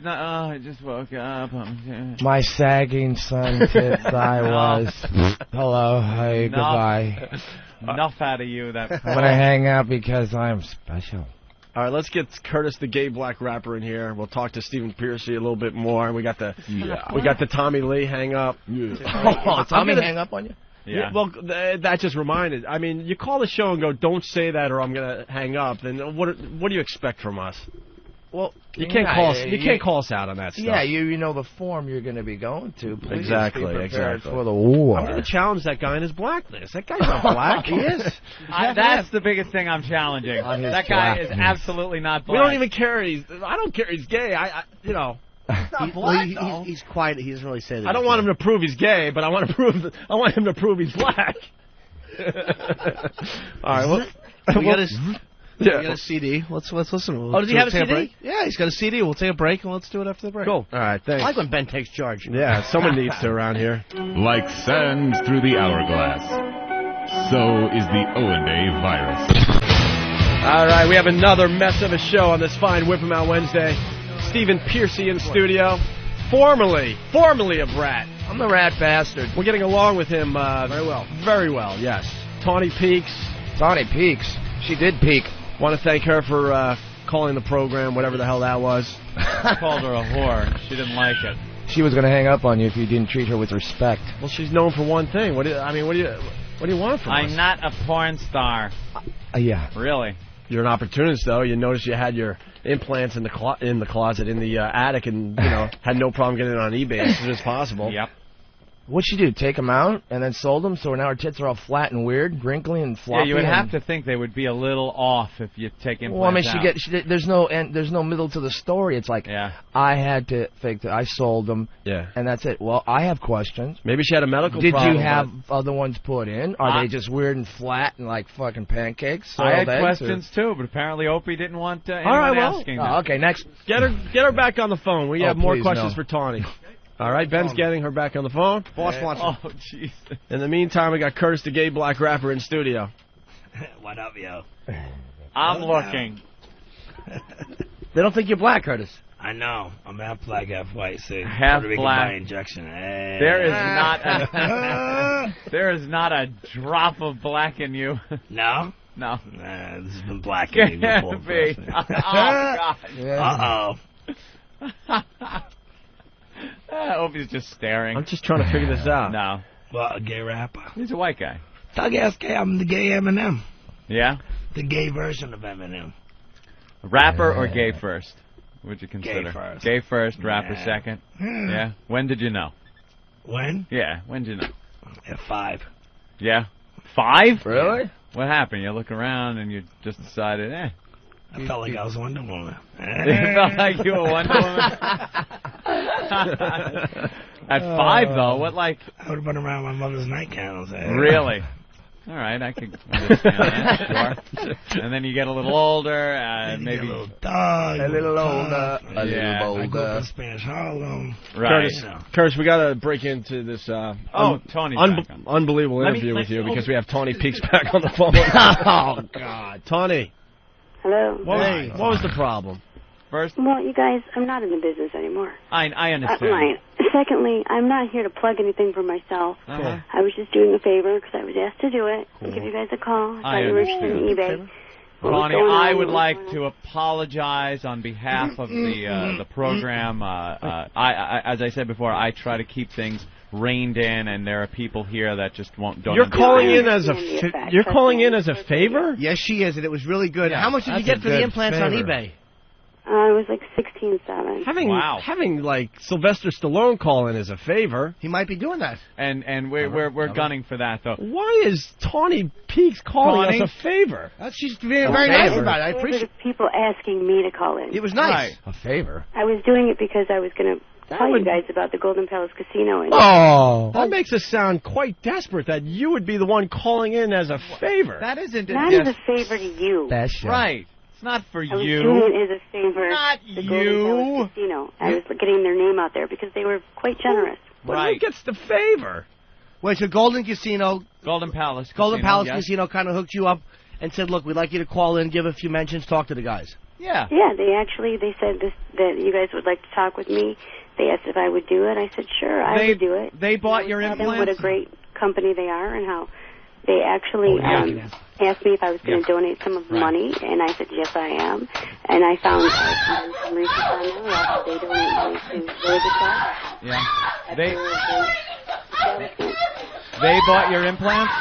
not, I just woke up. My sagging son tits, I was. Hello, hey, goodbye. Enough out of you. That I'm gonna hang out because I'm special. All right, let's get Curtis, the gay black rapper, in here. We'll talk to Steve Pearcy a little bit more. And we got the Tommy Lee hang up. Oh, Tommy hang up on you? Yeah. Well, that just reminded. I mean, you call the show and go, "Don't say that, or I'm gonna hang up." Then what do you expect from us? Well, You can't call us. You can't call us out on that stuff. Yeah, you know the form you're going to be going to. Please Exactly, be prepared exactly. for the war. I'm going to challenge that guy in his blackness. That guy's not black. He is. That's the biggest thing I'm challenging. On his That guy is blackness. absolutely not black. We don't even care. I don't care. He's gay. He's not black. He's quiet. He doesn't really say that. I don't want him to prove he's gay, but I want him to prove he's black. All right. Well, We got his. yeah. We got a CD. Let's listen. Oh, does he have a take a CD? break? Yeah, he's got a CD. We'll take a break and let's do it after the break. Cool. All right. Thanks. I like when Ben takes charge. Yeah, someone needs to around here. Like sand through the hourglass, so is the O&A virus. All right, we have another mess of a show on this fine Whip 'em Out Wednesday. Stephen Pearcy in studio, formerly of Ratt. I'm the rat bastard. We're getting along with him very well. Very well, yes. Tawny Peaks. Tawny Peaks. She did peak. Want to thank her for calling the program, whatever the hell that was. I called her a whore. She didn't like it. She was going to hang up on you if you didn't treat her with respect. Well, she's known for one thing. What do you want from us? I'm not a porn star. Yeah. Really. You're an opportunist, though. You notice you had your implants in the closet, in the attic, and had no problem getting it on eBay as soon as possible. Yep. What'd she do? Take them out and then sold them, so now her tits are all flat and weird, wrinkly and floppy. Yeah, you would have to think they would be a little off if you take implants Well, I mean, out. there's no middle to the story. It's like, Yeah. I had to fake that. I sold them, Yeah. and that's it. Well, I have questions. Maybe she had a medical Did problem. you have other ones put in? Are they just weird and flat and like fucking pancakes? I had soiled eggs, questions too, but apparently Opie didn't want anyone All right, well. asking. Oh, okay, next. Get her back on the phone. We Oh, have more please, questions no. for Tawny. All right, Ben's getting her back on the phone. Boss wants Oh, jeez. In the meantime, we got Curtis, the gay black rapper, in studio. What up, yo? I'm looking. They don't think you're black, Curtis. I know. I'm half black, half white. See, Half Puerto Rican black. by injection. Hey. There is not a drop of black in you. No? No. Nah, this has been black in me before. Can't be. trust me. Oh, God. Uh-oh. Opie's just staring. I'm just trying to figure this out. No. Well, a gay rapper. He's a white guy. Thug ass gay. I'm the gay Eminem. Yeah? The gay version of Eminem. Rapper or gay first? What'd you consider? first. Gay first, rapper Yeah. second. Yeah. When did you know? When? Yeah. When did you know? At 5. Yeah. 5? Really? What happened? You look around and you just decided, I felt like I was Wonder Woman. You felt like you were Wonder Woman? At 5, though, what, like... I would have been around my mother's nightgown. Really? All right, I could understand that, sure. And then you get a little older, maybe... A little dog. A little older. A Yeah. little I grew up older. in Spanish Harlem. Right. Curtis, we got to break into this Tony's back on. unbelievable Let me- interview with you let's- because we have Tawny Peaks back on the phone. Oh, God. Tawny, Hello. what was the problem? First, Well, you guys, I'm not in the business anymore. I understand. Right. Secondly, I'm not here to plug anything for myself. Uh-huh. I was just doing a favor because I was asked to do it. I'll give you guys a call. I I saw you were interested in eBay. What was Ronnie, going I on? would What was like going to apologize on behalf of the program. I, as I said before, I try to keep things reined in, and there are people here that just don't. You're understand. calling in as understand the effect. you're calling in as a favor? Yes, she is, and it was really good. Yeah, How much did you that's get a for the good implants on favor. eBay? It was like 16.7. Having like Sylvester Stallone call in is a favor. He might be doing that. And we're gunning for that though. Why is Tawny Peaks calling us a favor? She's very nice about it. I appreciate people asking me to call in. It was nice. Right. A favor. I was doing it because I was going to tell you guys about the Golden Palace Casino. And that makes us sound quite desperate that you would be the one calling in as a favor. That isn't not as a favor to you. That's right. It's not for I was you. doing it as a favor. Not the you. Golden Palace Casino. I was getting their name out there because they were quite generous. But who gets the favor? Wait, so Golden Palace yes. Casino kind of hooked you up and said, look, we'd like you to call in, give a few mentions, talk to the guys. Yeah. Yeah, they said that you guys would like to talk with me. They asked if I would do it. I said, sure, I would do it. They bought your implants? Them what a great company they are and how they actually asked me if I was going to donate some of the money, and I said, yes, I am. And I found some research on them. They donate money to religious causes. Yeah. They bought your implants?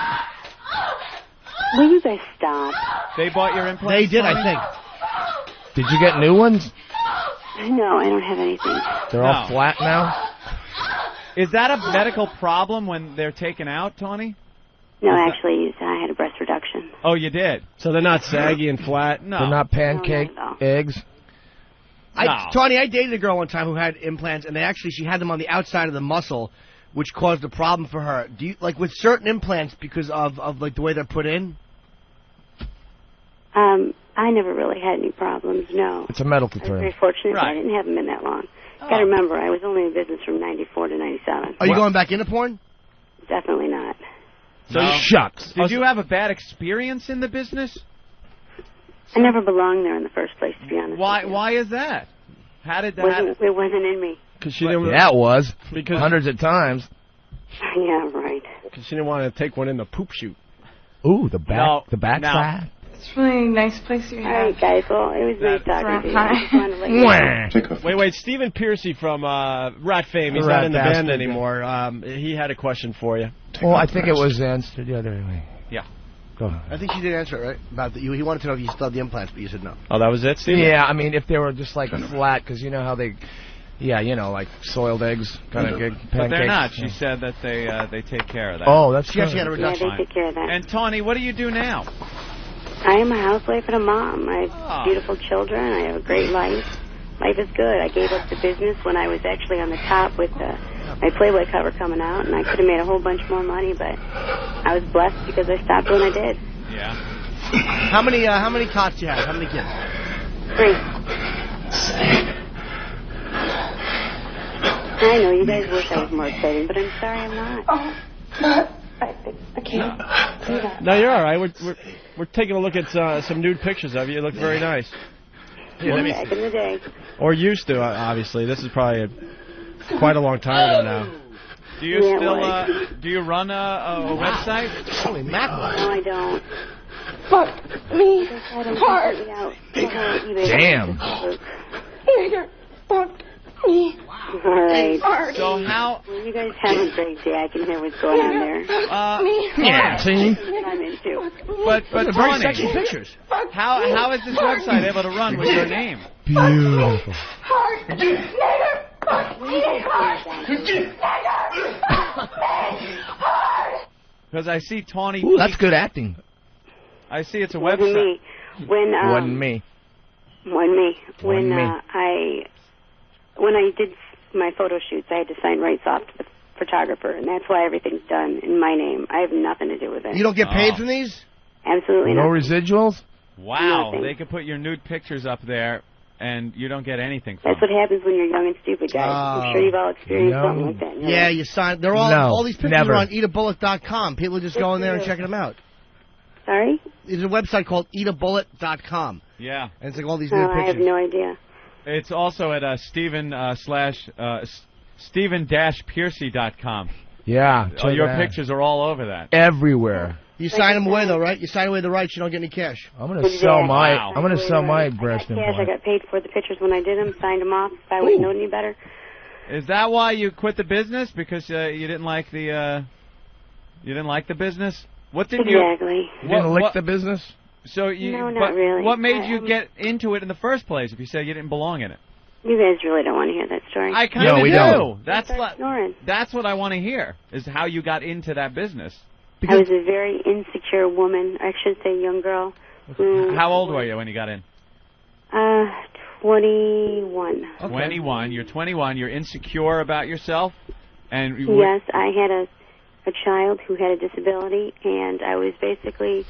Will you guys stop? They bought your implants? They did, I think. Did you get new ones? No, I don't have anything. They're all flat now? Is that a medical problem when they're taken out, Tawny? No, actually, I had a breast reduction. Oh, you did? So they're not saggy and flat? No. They're not pancake eggs? Tawny, I dated a girl one time who had implants, and she had them on the outside of the muscle, which caused a problem for her. Do you, like with certain implants, because of like the way they're put in? I never really had any problems, no. It's a medical I was term. very fortunate that I didn't have them in that long. Got to remember, I was only in business from 94 to 97. Are you going back into porn? Definitely not. So shucks. Did you have a bad experience in the business? I never belonged there in the first place, to be honest. Why is that? How did that? It wasn't in me. Because she didn't. Yeah, it was. Because hundreds of times. Yeah, right. Because she didn't want to take one in the poop chute. Ooh, the backside. It's a really nice place you have. All right, guys. Well, it was nice talking to you. I just wanted to let you know. Wait. Stephen Pearcy from Ratt fame. He's not in the band anymore. He had a question for you. Well, I think it was answered the other way. Yeah. Go ahead. I think she did answer it, right? About he wanted to know if you still had the implants, but you said no. Oh, that was it, Steve? Yeah, I mean, if they were just like flat, because you know how they, like soiled eggs, kind of good pancakes. But they're not. She said that they take care of that. Oh, that's good. She had a reduction. Yeah, they take care of that. And Tawny, what do you do now? I am a housewife and a mom. I have beautiful children. I have a great life. Life is good. I gave up the business when I was actually on the top with my Playboy cover coming out, and I could have made a whole bunch more money, but I was blessed because I stopped when I did. Yeah. How many cots do you have? How many kids? 3. I know you guys wish I was more exciting, but I'm sorry I'm not. Oh, but I can't do that. No, you're all right. We're taking a look at some nude pictures of you. You look very nice. Back in the day. Or used to, obviously. This is probably quite a long time ago now. Do you do you run a website? Holy mackerel! No, I don't. Fuck me hard. Damn. Nigger, fuck me. All right. Hard. So how? Well, you guys have a great day. I can hear what's going on there. Yeah, see? I'm into. But very Tawny, sexy pictures. how is this website able to run with your name? Beautiful. Hard. Nigger, fuck me hard. Because I see Tawny. Ooh, that's good acting. I see it's a Wasn't website. me. Wasn't me. When I did my photo shoots, I had to sign rights off to the photographer, and that's why everything's done in my name. I have nothing to do with it. You don't get paid from these? Absolutely No not. residuals? Wow, Nothing. they could put your nude pictures up there, and you don't get anything from That's what happens when you're young and stupid, guys. I'm sure you've all experienced something like that. Yeah, you sign. They're all these pictures never. are on eatabullet.com. People just go in there and checking them out. Sorry? There's a website called eatabullet.com. Yeah. And it's like all these new I have pictures. no idea. It's also at Stephen-Pearcy.com. Yeah. Oh, your check it out. pictures are all over that. Everywhere. You sign them away though, right? You sign away the rights, you don't get any cash. I'm gonna sell my breast I implant. got paid for the pictures when I did them, signed them off. If I wouldn't known any better. Is that why you quit the business? Because you didn't like the business? What did exactly. You didn't lick the business? So you, No, not really. What made you get into it in the first place if you said you didn't belong in it? You guys really don't want to hear that story. I kind of do. Don't. That's what I want to hear, is how you got into that business. I was a very insecure woman. I should say young girl. How old were you when you got in? 21. Okay. 21. You're 21. You're insecure about yourself? And yes, I had a child who had a disability, and I was basically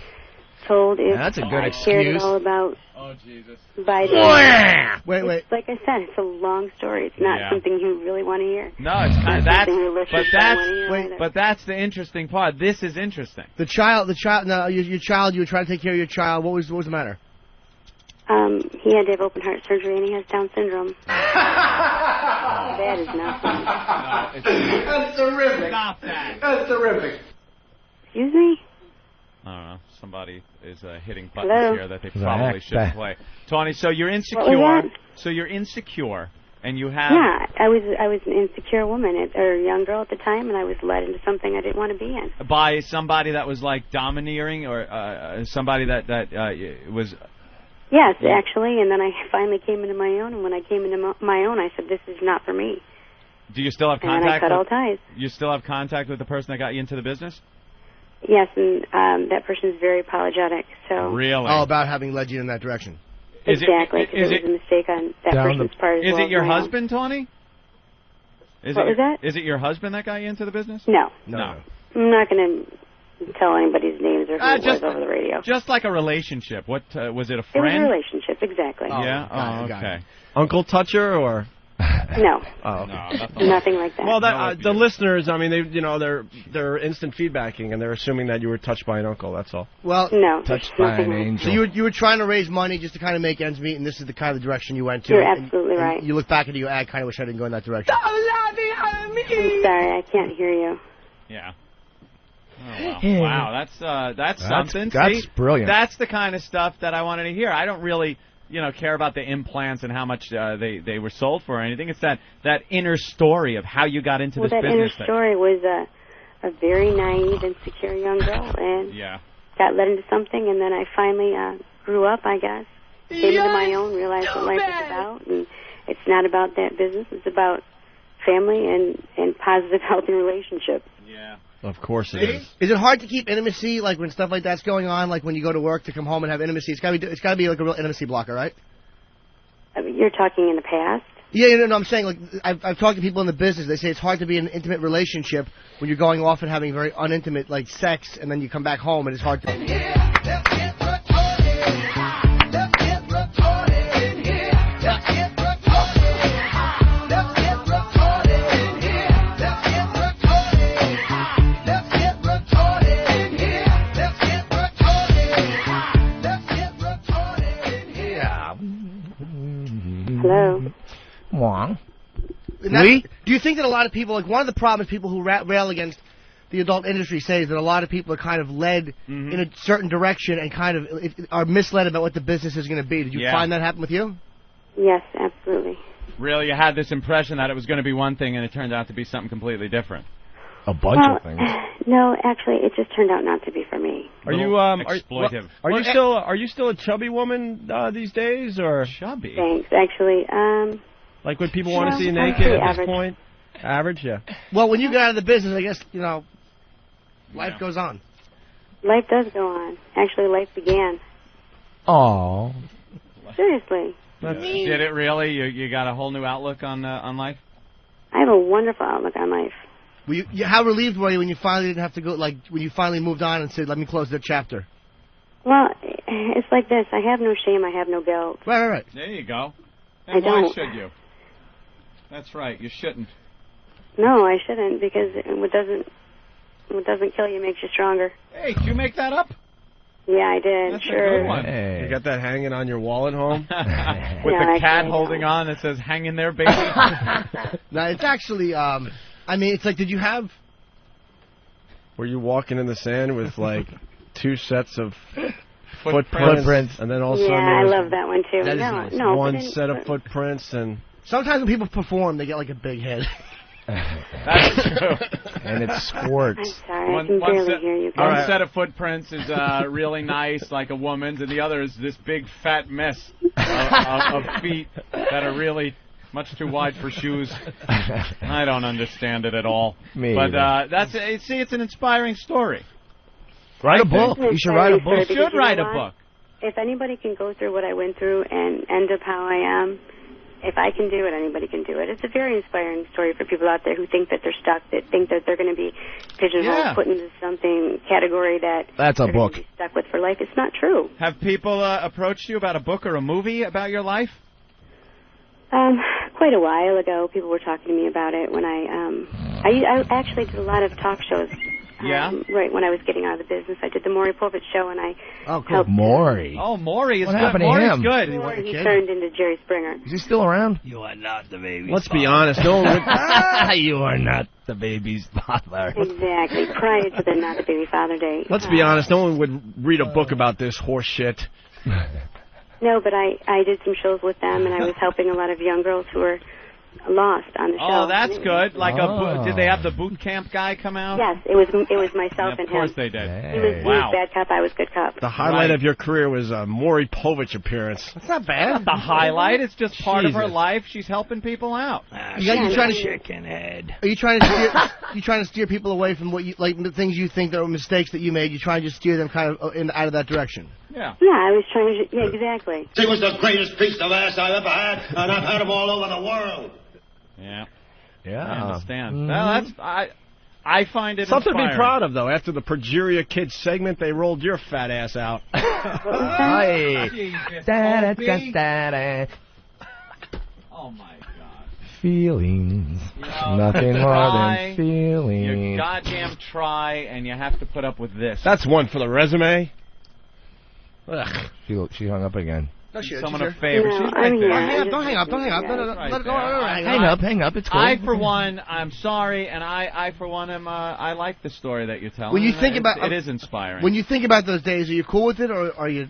told if that's a good I excuse. cared at all about by Wait. Like I said, it's a long story. It's not something you really want to hear. No, it's kind of that's but that's the interesting part. This is interesting. The child. No, your child. You were trying to take care of your child. What was the matter? He had to have open heart surgery, and he has Down syndrome. That is not funny. That's terrific. Stop that. That's terrific. Excuse me? I don't know. Somebody is hitting buttons here that they probably shouldn't play. Tawny, so you're insecure. What was that? So you're insecure, and you have. Yeah, I was an insecure woman, or a young girl at the time, and I was led into something I didn't want to be in. By somebody that was like domineering, or somebody that was. Yes, actually, and then I finally came into my own, and when I came into my own, I said, "This is not for me." Do you still have contact? And I cut all ties. You still have contact with the person that got you into the business? Yes, and that person is very apologetic. So really, about having led you in that direction. Exactly, because it was a mistake on that person's part as well. Is it your husband, Tawny? What was that? Is it your husband that got you into the business? No. No. I'm not going to tell anybody's names or who it was over the radio. Just like a relationship. What was it? A friend? It was a relationship, exactly. Yeah. Oh, okay. Uncle Toucher or? No. Oh, okay. No, nothing like that. Well, the listeners, I mean, they're instant feedbacking, and they're assuming that you were touched by an uncle. That's all. Well, no, touched by an angel. So you were trying to raise money just to kind of make ends meet, and this is the kind of direction you went to. You're absolutely right. You look back and you, I kind of wish I didn't go in that direction. I'm sorry, I can't hear you. Yeah. Oh, wow. That's something. That's See? brilliant. That's the kind of stuff that I wanted to hear. I don't really, care about the implants and how much they were sold for or anything. It's that inner story of how you got into this business. Well, that inner story was a very naive, insecure young girl, and got led into something, and then I finally grew up, I guess, came into my own, realized what life is about, and it's not about that business. It's about family and positive, healthy relationships. Yeah. Of course it is. Is it hard to keep intimacy, like when stuff like that's going on, like when you go to work to come home and have intimacy? It's got to be like a real intimacy blocker, right? I mean, you're talking in the past? Yeah, no, I'm saying, like, I've talked to people in the business. They say it's hard to be in an intimate relationship when you're going off and having very unintimate, like, sex, and then you come back home and it's hard to... Hello? Wong. Do you think that a lot of people, like one of the problems people who rail against the adult industry say is that a lot of people are kind of led in a certain direction and kind of are misled about what the business is going to be. Did you find that happen with you? Yes, absolutely. Really, you had this impression that it was going to be one thing and it turned out to be something completely different. A bunch of things. No, actually, it just turned out not to be for me. Are you exploitive? Are you still a chubby woman these days, or chubby? Thanks. Actually, like when people want to see you naked at this point? Average, yeah. Well, when you get out of the business, I guess life goes on. Life does go on. Actually, life began. Oh. Seriously. Did it really? You got a whole new outlook on life? I have a wonderful outlook on life. How relieved were you when you finally didn't have to go, like, when you finally moved on and said, let me close that chapter? Well, it's like this. I have no shame. I have no guilt. Right. There you go. And why should you? That's right. You shouldn't. No, I shouldn't, because what doesn't kill you makes you stronger. Hey, did you make that up? Yeah, I did. That's sure. a good one. Hey. You got that hanging on your wall at home? With the cat holding on that says, hang in there, baby. No, it's actually... it's like, Were you walking in the sand with, like, two sets of footprints? And then all of a sudden I love that one, too. That is nice. No, one set of footprints and... Sometimes when people perform, they get, like, a big head. That's true. And it squirts. I'm sorry, I can barely hear you guys. One set of footprints is really nice, like a woman's, and the other is this big fat mess of feet that are really much too wide for shoes. I don't understand it at all. Me but either. it's an inspiring story. Write a book. You should write a book. You should write a book. If anybody can go through what I went through and end up how I am, if I can do it, anybody can do it. It's a very inspiring story for people out there who think that they're stuck, that think that they're going to be pigeonholed, put into something category that that's a they're book. Gonna be stuck with for life. It's not true. Have people approached you about a book or a movie about your life? Quite a while ago, people were talking to me about it when I actually did a lot of talk shows. Right when I was getting out of the business, I did the Maury Povich show, and I helped. Maury. Oh, Maury is what good. Happened to Maury's him? good. He turned into Jerry Springer. Is he still around? You are not the baby's Let's be honest. No one would... You are not the baby's father. Exactly. Prior to the Not the Baby Father Day. Let's be honest. No one would read a book about this horse shit. No, but I did some shows with them, and I was helping a lot of young girls who were lost on the show. Oh, that's good. Like did they have the boot camp guy come out? Yes, it was myself and him. Of course they did. He was bad cop, I was good cop. The highlight of your career was a Maury Povich appearance. That's not bad. Not the highlight. It's just part of her Jesus. life. She's helping people out. You trying to chicken head. Are you trying to steer people away from what you like, the things you think that were mistakes that you made? You trying to just steer them kind of out of that direction. Yeah. Yeah, I was trying to. Yeah, exactly. He was the greatest piece of ass I've ever had, and I've had him all over the world. Yeah. Yeah. I understand. Mm-hmm. Well, I find it something inspiring. to be proud of, though. After the Progeria Kids segment, they rolled your fat ass out. Hi. Oh, my God. Feelings. Nothing more than feelings. You goddamn try, and you have to put up with this. That's one for the resume. Ugh. She hung up again. No, Someone a favor. No, She's right there. Don't hang up. Don't hang up. Hang up. It's cool. I, for one, I'm sorry, and I for one, I like the story that you're telling. When you think about it is inspiring. When you think about those days, are you cool with it, or are you?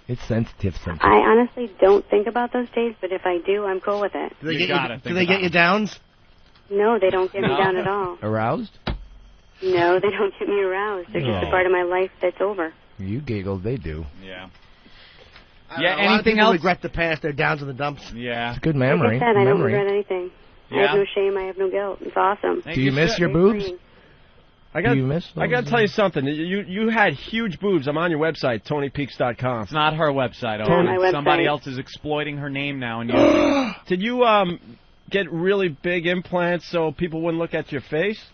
It's sensitive sometimes. I honestly don't think about those days, but if I do, I'm cool with it. Do they get you downs? No, they don't get me down at all. Aroused? No, they don't get me aroused. They're just a part of my life that's over. You giggled, they do. Yeah. Yeah. A lot of people regret the past. They're downs in the dumps. Yeah. It's a good memory. Like I said, I don't regret anything. Yeah. I have no shame. I have no guilt. It's awesome. Do you miss your boobs? I got to tell you something. You had huge boobs. I'm on your website, TonyPeaks.com. It's not her website. Somebody else is exploiting her name now. And did you get really big implants so people wouldn't look at your face?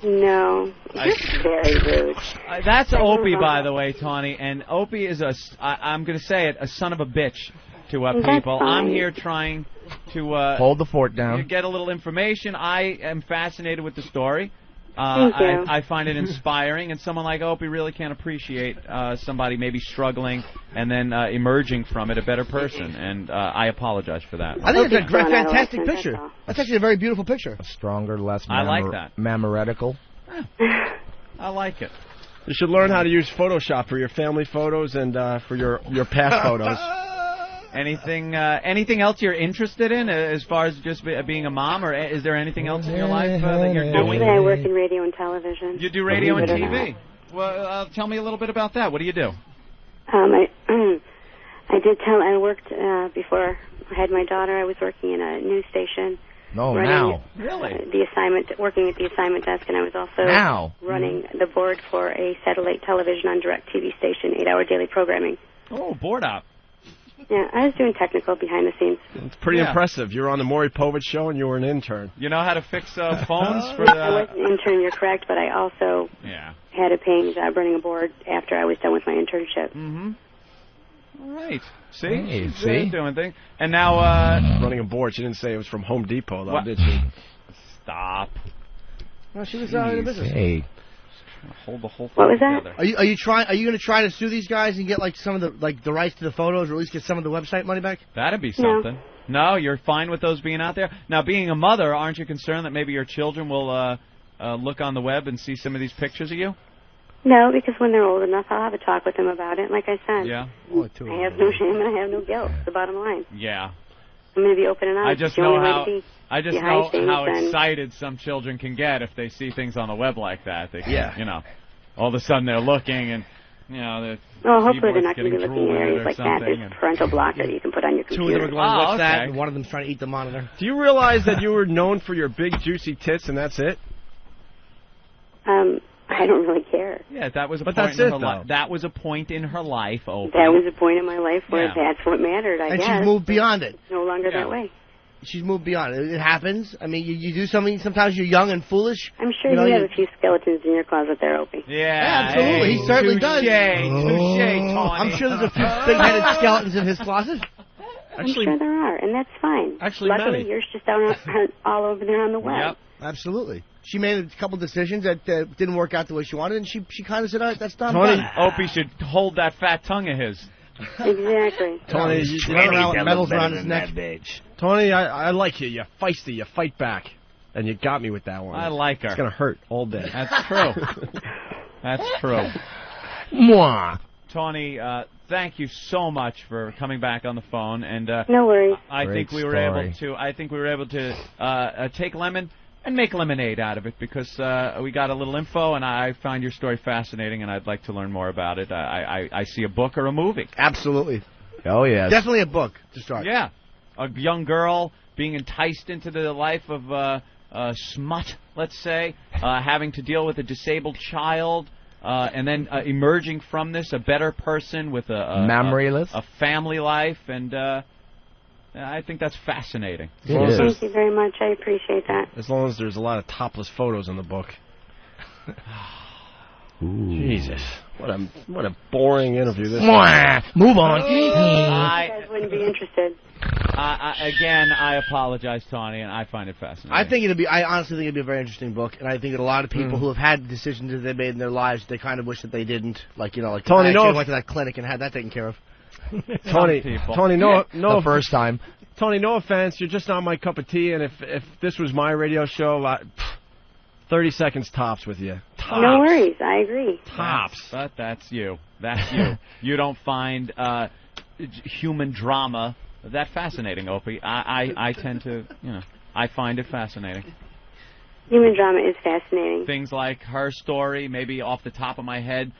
No, you're very rude. That's Opie, by the way, Tawny. And Opie is I'm going to say it, a son of a bitch to people. I'm here trying to hold the fort down. Get a little information. I am fascinated with the story. Thank you. I find it inspiring, and someone like Opie really can't appreciate somebody maybe struggling and then emerging from it a better person, and I apologize for that. I think it's a fantastic picture. That's actually a very beautiful picture. A stronger, less I like that. Mammaretical. I like it. You should learn how to use Photoshop for your family photos and for your past photos. Anything else you're interested in as far as just being a mom, or is there anything else in your life that you're doing? Actually, I work in radio and television. You do radio and TV? Well, tell me a little bit about that. What do you do? I worked before I had my daughter. I was working in a news station. Now. Really? Working at the assignment desk, and I was also running the board for a satellite television on direct TV station, 8-hour daily programming. Oh, board op. Yeah, I was doing technical behind the scenes. It's pretty impressive. You were on the Maury Povich show, and you were an intern. You know how to fix phones? I was an intern, you're correct, but I also had a paying job running a board after I was done with my internship. Mm-hmm. All right. See? Hey, She's doing things. And now... running a board. She didn't say it was from Home Depot, though, did she? Stop. No, she was out of the business. Hey. Hold the whole thing What was together. that? Are you going to try to sue these guys and get some of the rights to the photos, or at least get some of the website money back? That'd be something. No, you're fine with those being out there. Now, being a mother, aren't you concerned that maybe your children will look on the web and see some of these pictures of you? No, because when they're old enough, I'll have a talk with them about it. Like I said, yeah. I have no shame and I have no guilt. It's the bottom line. Yeah. I'm going to be open and honest. I just know how excited some children can get if they see things on the web like that. They can, you know, all of a sudden they're looking and, you know, hopefully they're not going to be looking in areas like that. There's a parental blocker that you can put on your computer. 2 of them are going, what's that? And one of them's trying to eat the monitor. Do you realize that you were known for your big, juicy tits and that's it? I don't really care. Yeah, that was a but point that's in it, her life. though. That was a point in her life, Opie. That was a point in my life where that's what mattered, I guess. And she's moved beyond it. No longer that way. She's moved beyond it. It happens. I mean, you do something, sometimes you're young and foolish. I'm sure you have a few skeletons in your closet there, Opie. Yeah, absolutely. He certainly does. Touche, Tawny. I'm sure there's a few big-headed skeletons in his closet. I'm sure there are, and that's fine. Luckily, yours just out all over there on the web. Yep, absolutely. She made a couple decisions that didn't work out the way she wanted, and she kind of said, all right, that's done. Tony, Opie should hold that fat tongue of his. Exactly. Tony, you run around with medals around his neck. Tony, I like you. You're feisty. You fight back. And you got me with that one. I like her. It's going to hurt all day. That's true. That's true. Mwah. Tawny, thank you so much for coming back on the phone. And no worries. I think we were able to take lemon and make lemonade out of it because we got a little info, and I find your story fascinating, and I'd like to learn more about it. I see a book or a movie. Absolutely. Oh, yes. Definitely a book to start. Yeah. A young girl being enticed into the life of smut, let's say, having to deal with a disabled child, and then emerging from this a better person with a family life, and I think that's fascinating. Thank you very much. I appreciate that. As long as there's a lot of topless photos in the book. Jesus. What a boring interview this is. Move on. You guys wouldn't be interested. Again, I apologize, Tawny, and I find it fascinating. I honestly think it'd be a very interesting book, and I think that a lot of people who have had decisions that they made in their lives, they kind of wish that they didn't. Like, you know, like Tony, I went to that clinic and had that taken care of. Tony, no, the first time. Tony, no offense, you're just not my cup of tea, and if this was my radio show, 30 seconds tops with you. Tops. No worries, I agree. Tops. But that's you. That's you. You don't find human drama that fascinating, Opie. I tend to, I find it fascinating. Human drama is fascinating. Things like her story, maybe off the top of my head,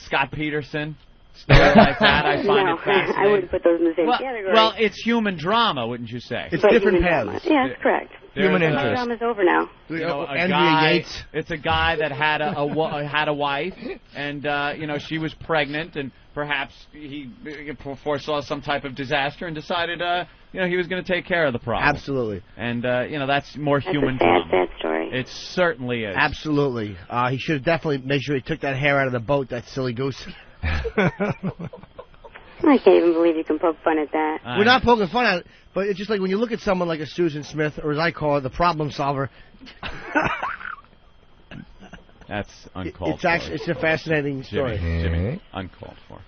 Scott Peterson. Stories like that, I find it fascinating. I wouldn't put those in the same category. Well, it's human drama, wouldn't you say? It's different paths. Yeah, that's correct. Human interest. Drama's over now. It's a guy that had a wife, and she was pregnant, and perhaps he foresaw some type of disaster and decided, he was going to take care of the problem. Absolutely. And that's more human drama. That's a sad story. It certainly is. Absolutely. He should have definitely made sure he took that hair out of the boat. That silly goose. I can't even believe you can poke fun at that. We're not poking fun at it, but it's just like when you look at someone like a Susan Smith, or as I call her, the problem solver. That's uncalled for. It's a fascinating story. Jimmy, uncalled for.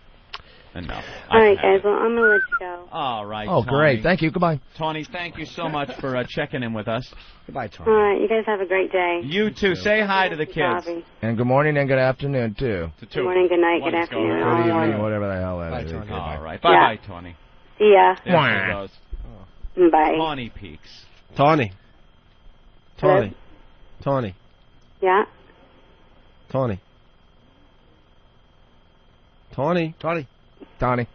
Enough. All right, guys. Well, I'm going to let you go. All right, Oh, Tawny. great. Thank you. Goodbye. Tawny, thank you so much for checking in with us. Goodbye, Tawny. All right, you guys have a great day. You too. Say hi to the kids. Bobby. And good morning and good afternoon, too. Good morning, good night, good afternoon. Good evening, whatever the hell that is. Tawny. All right. Bye-bye, Tawny. See ya. There she goes. Bye. Tawny Peaks. Tawny. Hello? Tawny. Yeah? Tawny. Tawny. Tawny. Tawny.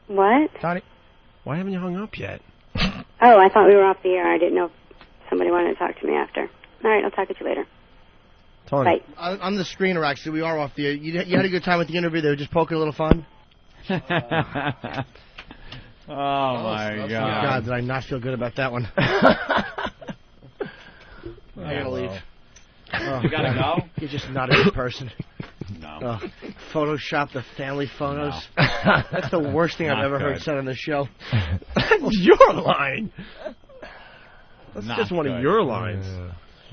What? Tawny. Why haven't you hung up yet? Oh, I thought we were off the air. I didn't know if somebody wanted to talk to me after. All right, I'll talk to you later. Tawny. Bye. I'm the screener, actually. We are off the air. You had a good time with the interview? They were just poking a little fun? Oh, my God. God, did I not feel good about that one. I gotta leave. You gotta go? You're just not a good person. No. Photoshop the family photos. No. That's the worst thing I've ever heard said on the show. That's your line. That's Not just one good. of your lines.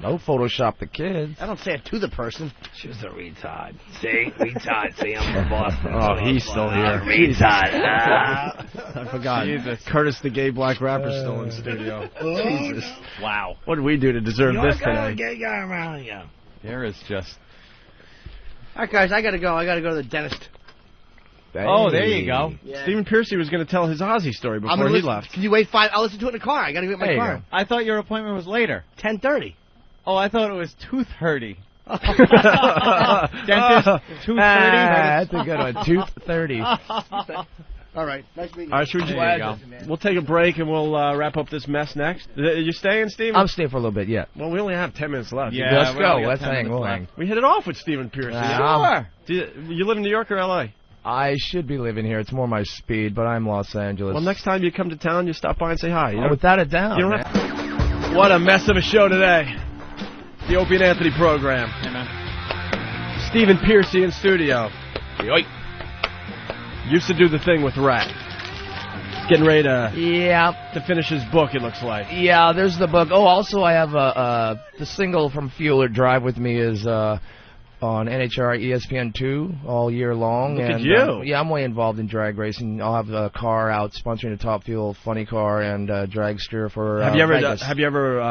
No Photoshop the kids. I don't say it to the person. She's a retard. See? Retard. See, I'm the boss. Oh, he's still here. Retard. I forgot. Jesus. Curtis, the gay black rapper's still in studio. Jesus. Wow. What did we do to deserve this today? Gay guy around here. There is just... All right, guys, I gotta go. I gotta go to the dentist. Oh, there you go. Yeah. Stephen Pearcy was going to tell his Ozzy story before he left. Can you wait 5? I'll listen to it in the car. I got to get my car. I thought your appointment was later. 10:30. Oh, I thought it was tooth hurty. Dentist, tooth 30. That's a good one. Tooth 30. All right. Nice meeting you. All right, should we we'll take a break and we'll wrap up this mess next. You staying, Stephen? I'm staying for a little bit, yeah. Well, we only have 10 minutes left. Yeah, let's go. Let's hang. We'll hang. We hit it off with Stephen Pearcy. Sure. You live in New York or L.A.? I should be living here. It's more my speed, but I'm Los Angeles. Well, next time you come to town, you stop by and say hi. You know? Without a doubt. You don't what a mess of a show today. The Opie and Anthony program. Amen. Stephen Pearcy in studio. Used to do the thing with Ratt. Getting ready to finish his book, it looks like. Yeah, there's the book. Oh, also I have the single from Fueler, Drive With Me, is on NHR ESPN2 all year long. Look at you. Yeah, I'm way involved in drag racing. I'll have a car out sponsoring the Top Fuel Funny Car and Dragster for Have you ever Vegas.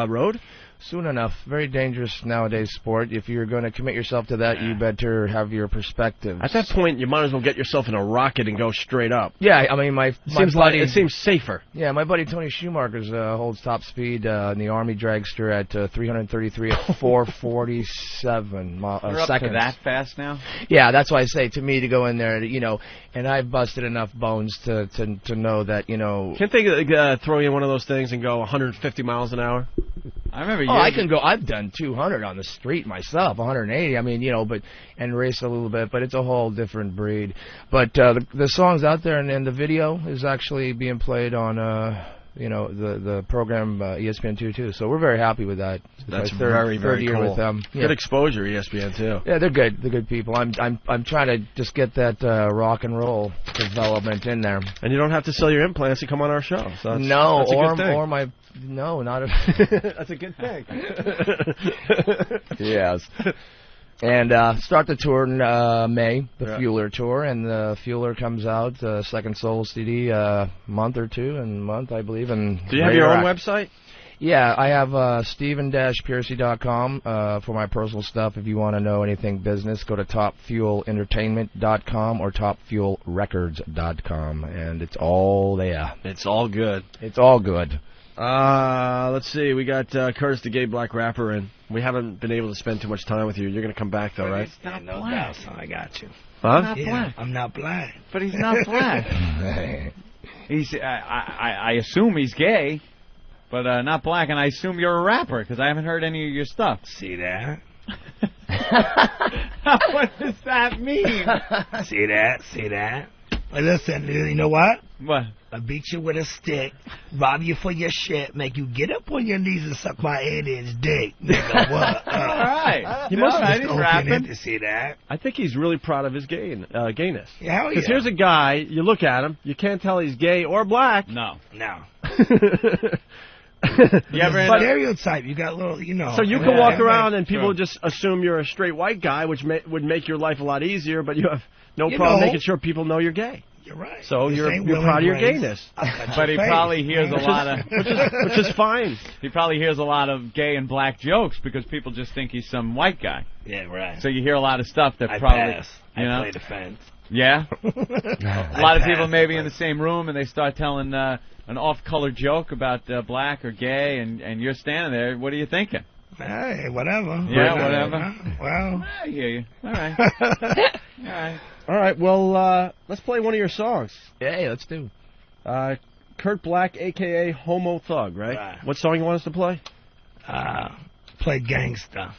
rode? Soon enough. Very dangerous nowadays sport. If you're going to commit yourself to that, you better have your perspective. At that point, you might as well get yourself in a rocket and go straight up. Yeah, I mean, my buddy... It seems safer. Yeah, my buddy Tony Schumacher holds top speed in the Army dragster at 333 at 447 You're seconds. up to that fast now? Yeah, that's why I say to me to go in there, and I've busted enough bones to know that, Can't they throw you in one of those things and go 150 miles an hour? I remember you. I can go. I've done 200 on the street myself, 180. I mean, and race a little bit, but it's a whole different breed. But the song's out there, and the video is actually being played on, the program ESPN2 too. So we're very happy with that. That's very third year cool. with them. Good exposure, ESPN too. Yeah, they're good. They're good people. I'm trying to just get that rock and roll development in there. And you don't have to sell your implants to come on our show. So that's a good thing. No, not a... That's a good thing. Yes. And start the tour in May, the Fueler tour, and the Fueler comes out, Second Soul CD, month or two, I believe. And do you have your own website? Yeah, I have Stephen-Pearcy.com for my personal stuff. If you want to know anything business, go to topfuelentertainment.com or topfuelrecords.com, and it's all there. It's all good. It's all good. Let's see. We got Curtis the Gay Black Rapper, and we haven't been able to spend too much time with you. You're going to come back, though, right? He's not black. So I got you. Huh? Not black. I'm not black. But he's not black. He's. I assume he's gay, but not black. And I assume you're a rapper because I haven't heard any of your stuff. See that? What does that mean? See that? See that? Well, listen, you know what? What? I beat you with a stick, rob you for your shit, make you get up on your knees and suck my 8-inch dick. Nigga, what? All right. He must be rapping. To see that? I think he's really proud of his gayness. Yeah, hell yeah. Because here's a guy, you look at him, you can't tell he's gay or black. No. You ever stereotype? You got a little, So you can walk around and people just assume you're a straight white guy, which would make your life a lot easier, but you have no problem making sure people know you're gay. You're right. So you're proud of your gayness. But he probably hears a lot of... Which is fine. He probably hears a lot of gay and black jokes because people just think he's some white guy. Yeah, right. So you hear a lot of stuff that I probably... Pass. I play defense. Yeah? A lot of people maybe in the same room and they start telling an off-color joke about black or gay and you're standing there. What are you thinking? Hey, whatever. Yeah, whatever. Well, I hear you. All right. All right. All right, well, let's play one of your songs. Yeah, let's do. Kurt Black, a.k.a. Homo Thug, right? What song you want us to play? Play Gangsta.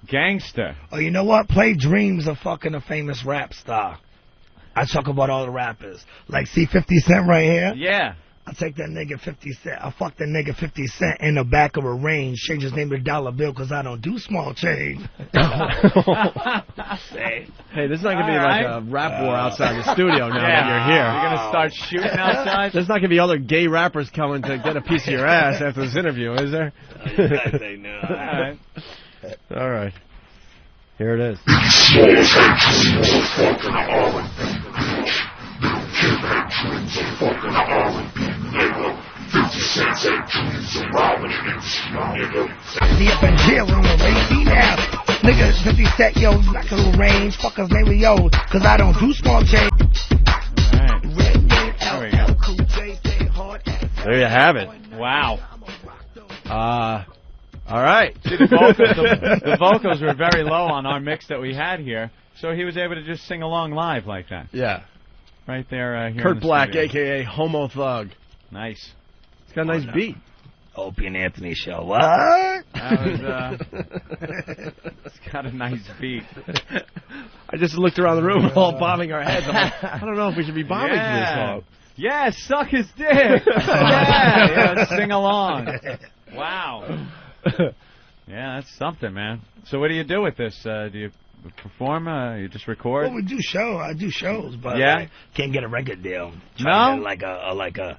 Gangsta? Oh, you know what? Play Dreams of fucking a famous rap star. I talk about all the rappers. Like, see 50 Cent right here? Yeah. I take that nigga 50 Cent. I fuck that nigga 50 Cent in the back of a range. Change his name to Dollar Bill because I don't do small change. Hey, this is not going to be like a rap war outside the studio now that you're here. You're going to start shooting outside? There's not going to be other gay rappers coming to get a piece of your ass after this interview, is there? You guys say no. All right. All right. Here it is. See up in jail room, baby, now. Nigga, 50 Cent, yo, like a little range. Fuckers name me, yo, cause I don't do small change. There you have it. Wow. All right. See, the vocals were very low on our mix that we had here, so he was able to just sing along live like that. Yeah. Right there. Here Kurt in the Black, studio. a.k.a. Homo Thug. Nice. It's got a nice beat. Opie and Anthony show. What? That was, it's got a nice beat. I just looked around the room, we're all bobbing our heads. I'm like, I don't know if we should be bobbing to this song. Yeah, suck his dick. yeah, sing along. Wow. Yeah, that's something, man. So what do you do with this? Do you perform? You just record? Well, we do show. I do shows, but yeah, can't get a record deal. No, to get like a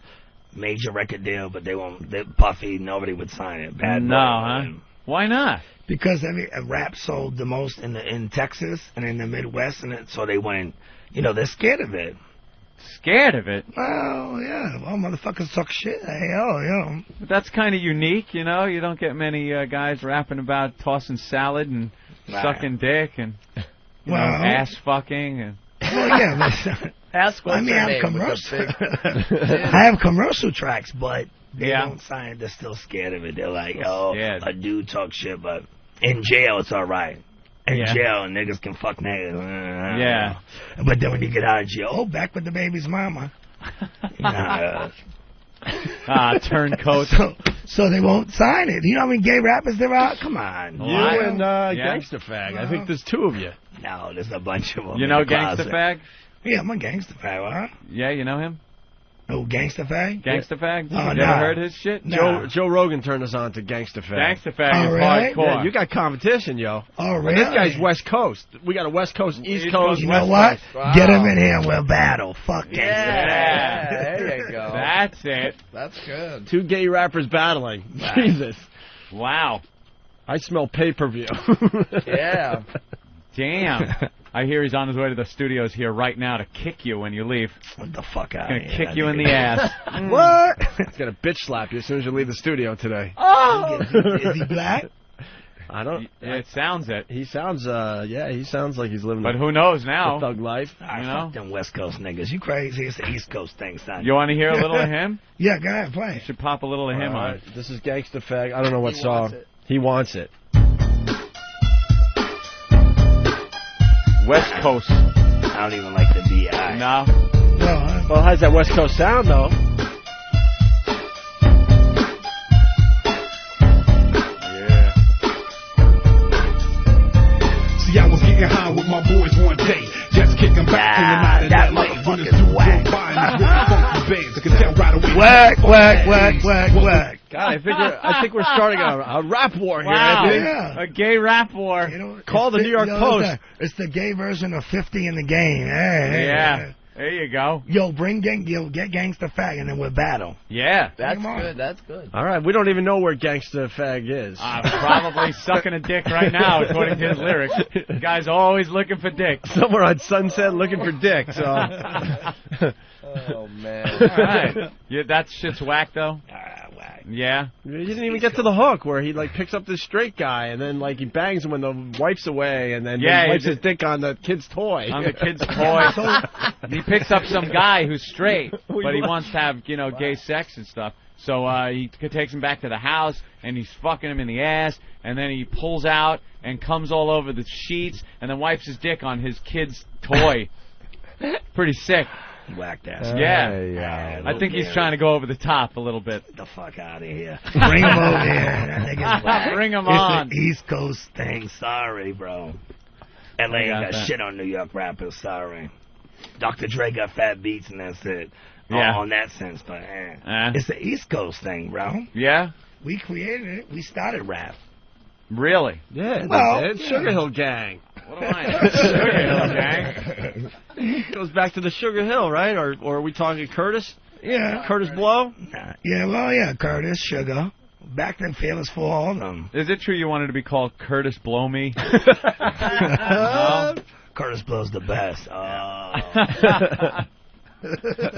major record deal, but they won't. Puffy, nobody would sign it. Bad no, huh? Why not? Because rap sold the most in Texas and in the Midwest, and so they went. You know, they're scared of it. Scared of it? Well, yeah. Well, motherfuckers talk shit. But that's kind of unique, you know. You don't get many guys rapping about tossing salad and sucking dick and you know, ass fucking and. Well, yeah. Ask what's I mean, I have commercial tracks, but they don't sign it. They're still scared of it. They're like, scared. A dude talk shit, but in jail it's all right. In jail, niggas can fuck niggas. Yeah. But then when you get out of jail, back with the baby's mama. Turncoat. So they won't sign it. You know how many gay rappers there are? Come on. You and Gangsta Fag. I think there's two of you. No, there's a bunch of them. You know Gangsta Fag? Yeah, I'm a Gangsta Fag, huh? Yeah, you know him? Oh, Gangsta Fag? Gangsta Fag? Oh, you ever heard his shit? Joe Rogan turned us on to Gangsta Fag. Gangsta Fag is hardcore. Yeah, you got competition, yo. Oh, really? And this guy's West Coast. We got a West Coast, East Coast, You West know what? Coast. Wow. Get him in here and we'll battle. Fuck Gangsta Yeah, Fag. there you go. That's it. That's good. Two gay rappers battling. Jesus. Wow. I smell pay-per-view. Yeah. Damn. I hear he's on his way to the studios here right now to kick you when you leave. What the fuck out He's going to kick you in the ass. What? He's going to bitch slap you as soon as you leave the studio today. Oh! Is he black? I don't. It sounds it. He sounds, he sounds like he's living. But who knows now? The thug life. You know? Fuck them West Coast niggas. You crazy? It's the East Coast thing, son. You want to hear a little of him? Yeah, go ahead, play. You should pop a little of him on. This is Gangsta Fag. I don't know what song. He wants it. West Coast. I don't even like the B.I. No. Well, it has that West Coast sound, though. Yeah. See, I was getting high with my boys one day. Just kicking back in the night of that life. When this dude whack. By me with funky bass, I could tell right away. Whack. God, I think we're starting a rap war here. Wow. Anthony. Yeah. A gay rap war. You know, Call the New York Post. It's the gay version of 50 in the game. Yeah. There you go. Yo, get Gangsta Fag and then we'll battle. Yeah. That's good. That's good. All right, we don't even know where Gangsta Fag is. Probably sucking a dick right now, according to his lyrics. The guy's always looking for dick. Somewhere on Sunset looking for dick. So. Oh, man. All right. Yeah, that shit's whack, though? Whack. Yeah. You didn't even get to the hook where he like picks up this straight guy and then like he bangs him when the wife's away and then he wipes his dick on the kid's toy. On the kid's toy. He picks up some guy who's straight, but he wants to have, gay sex and stuff. So he takes him back to the house and he's fucking him in the ass and then he pulls out and comes all over the sheets and then wipes his dick on his kid's toy. Pretty sick. Whacked ass. Yeah. I think he's trying to go over the top a little bit. Get the fuck out of here. Bring him over here. That nigga's whack. Bring him on. It's the East Coast thing. Sorry, bro. LA ain't got shit on New York rappers. Sorry. Dr. Dre got fat beats and that's it. Yeah. On that sense, but it's the East Coast thing, bro. Yeah? We created it. We started rap. Really? Yeah. Well, Sugar Hill Gang. What am I? Sugar Hill Gang. Goes back to the Sugar Hill, right? Or are we talking Curtis? Yeah. Curtis Blow? Yeah, well, yeah, Curtis, Sugar. Back then, Fearless for all of them. Is it true you wanted to be called Curtis Blow Me? No? Curtis Blow's the best. All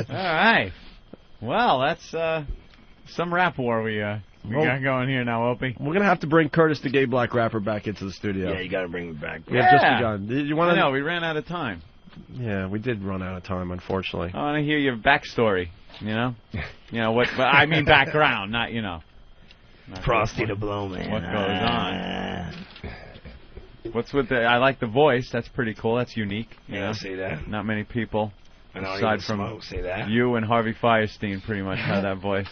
right. Well, that's some rap war we got going here now, Opie. We're going to have to bring Curtis the gay black rapper back into the studio. Yeah, you got to bring him back. We have just begun. You want to know, we ran out of time. Yeah, we did run out of time, unfortunately. I want to hear your backstory. You know what? But I mean background, not not Frosty the Blowman. What goes on? What's with the? I like the voice. That's pretty cool. That's unique. You know? See that? Not many people, aside from see that? You and Harvey Fierstein, pretty much have that voice.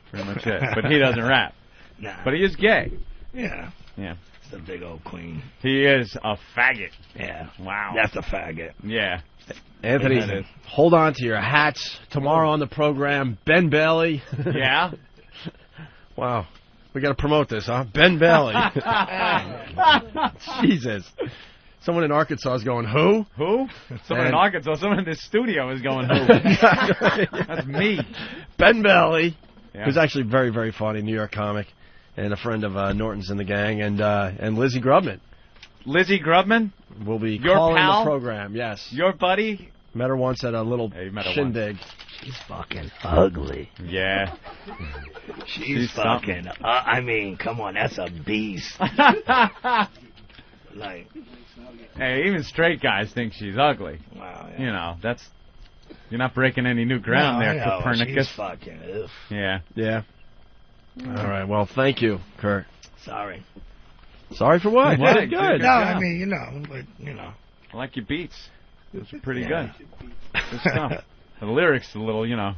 Pretty much it. But he doesn't rap. Nah. But he is gay. Yeah. Yeah. It's a big old queen. He is a faggot. Yeah. Wow. That's a faggot. Yeah. Anthony, hold on to your hats. Tomorrow on the program, Ben Bailey. Yeah? Wow. We got to promote this, huh? Ben Bailey. Jesus. Someone in Arkansas is going, who? Who? Someone in Arkansas. Someone in this studio is going, who? That's me. Ben Bailey, yeah. who's actually very, very funny, New York comic, and a friend of Norton's in the gang, and Lizzie Grubman. Lizzie Grubman? Will be Your calling pal? the program, yes. Your buddy? Met her once at a little shindig. She's fucking ugly. Yeah. She's fucking... I mean, come on, that's a beast. Like... Hey, even straight guys think she's ugly. Wow, yeah. You know, that's... You're not breaking any new ground there, Copernicus. She's fucking... Ugh. Yeah. Yeah. All right, well, thank you, Kurt. Sorry. Sorry for what? What? You did good. No, I mean, but, I like your beats. Those are pretty good. Good stuff. The lyrics a little, no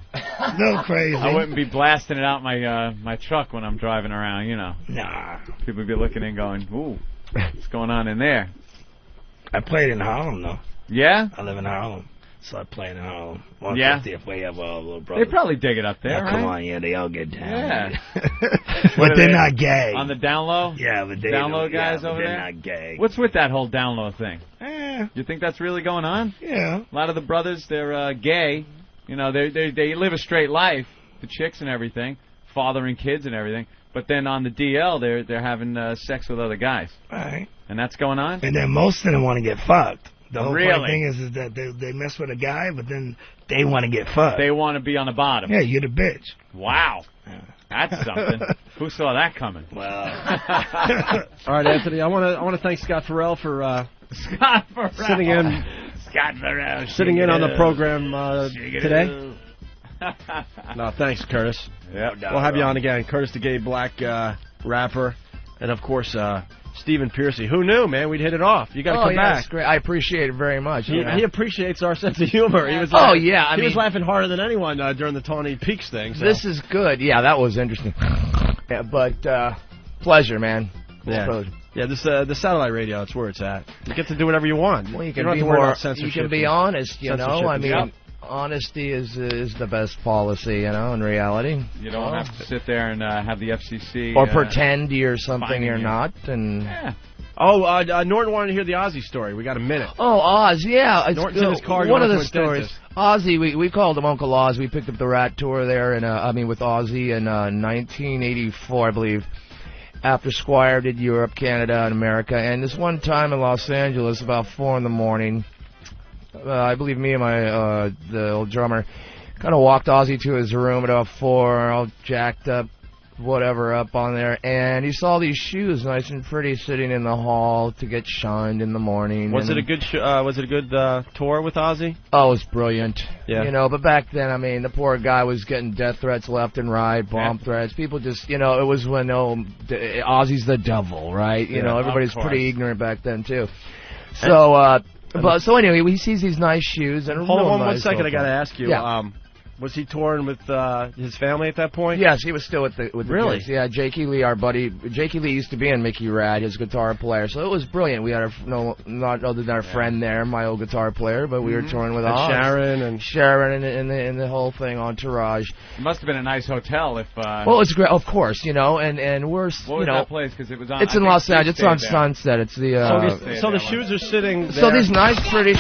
crazy. I wouldn't be blasting it out my truck when I'm driving around, Nah. People would be looking and going, ooh, what's going on in there? I played in Harlem, though. Yeah? I live in Harlem, so I played in Harlem. 150th way up all little They brothers. probably dig it up there, right? Come on, yeah, they all get down. Yeah. But they're not gay. On the down low? Yeah, but they down low guys over they're there? not gay. What's with that whole down low thing? You think that's really going on? Yeah. A lot of the brothers, they're gay. They live a straight life, the chicks and everything, fathering kids and everything. But then on the DL, they're having sex with other guys. Right. And that's going on? And then most of them want to get fucked. The whole Really? funny thing is that they mess with a guy, but then they want to get fucked. They want to be on the bottom. Yeah, you're the bitch. Wow. That's something. Who saw that coming? Well. All right, Anthony, I want to thank Scott Farrell for sitting in. Scott Farrell. Sitting in on the program today. No, thanks, Curtis. Yep. We'll have you on again. Curtis the Gay Black rapper. And, of course, Steve Pearcy. Who knew, man? We'd hit it off. You got to come back. That's great. I appreciate it very much. He appreciates our sense of humor. He was he was laughing harder than anyone during the Tawny Peaks thing. So. This is good. Yeah, that was interesting. Yeah, but pleasure, man. Pleasure. Yeah, the satellite radio, it's where it's at. You get to do whatever you want. Well, you don't can have be to worry more. about censorship. You can be honest, I mean, Yep. honesty is the best policy, in reality. You don't have to sit there and have the FCC... Or pretend you're something you're not. And yeah. Oh, Norton wanted to hear the Ozzy story. We got a minute. Oh, Oz, yeah. Norton's in his car one going of to the a stories. dentist. Ozzy, we called him Uncle Oz. We picked up the Ratt tour there, with Ozzy in 1984, I believe. After Squire did Europe, Canada, and America. And this one time in Los Angeles, about 4 in the morning, I believe me and the old drummer kind of walked Ozzy to his room at about 4, all jacked up, whatever, up on there. And he saw these shoes, nice and pretty, sitting in the hall to get shined in the morning. Was it a good tour with Ozzy? Oh, it was brilliant. Yeah. But back then, I mean, the poor guy was getting death threats left and right, bomb threats. People just, it was when Ozzy's the devil, right? Everybody's pretty ignorant back then too. So, so anyway, he sees these nice shoes and hold on one second. I got to ask you. Yeah. Was he touring with his family at that point? Yes, he was still with the Really? kids. Yeah, Jakey Lee, our buddy. Jakey Lee used to be in Mickey Ratt, his guitar player. So it was brilliant. We had not other than our friend there, my old guitar player, but we were touring with Oz. Sharon and the whole thing, Entourage. It must have been a nice hotel if... Well, it was great, of course, and we're... What was that place? Because it was on... It's in Los Angeles. It's on Sunset. It's the... So the shoes are sitting there. So these nice, pretty...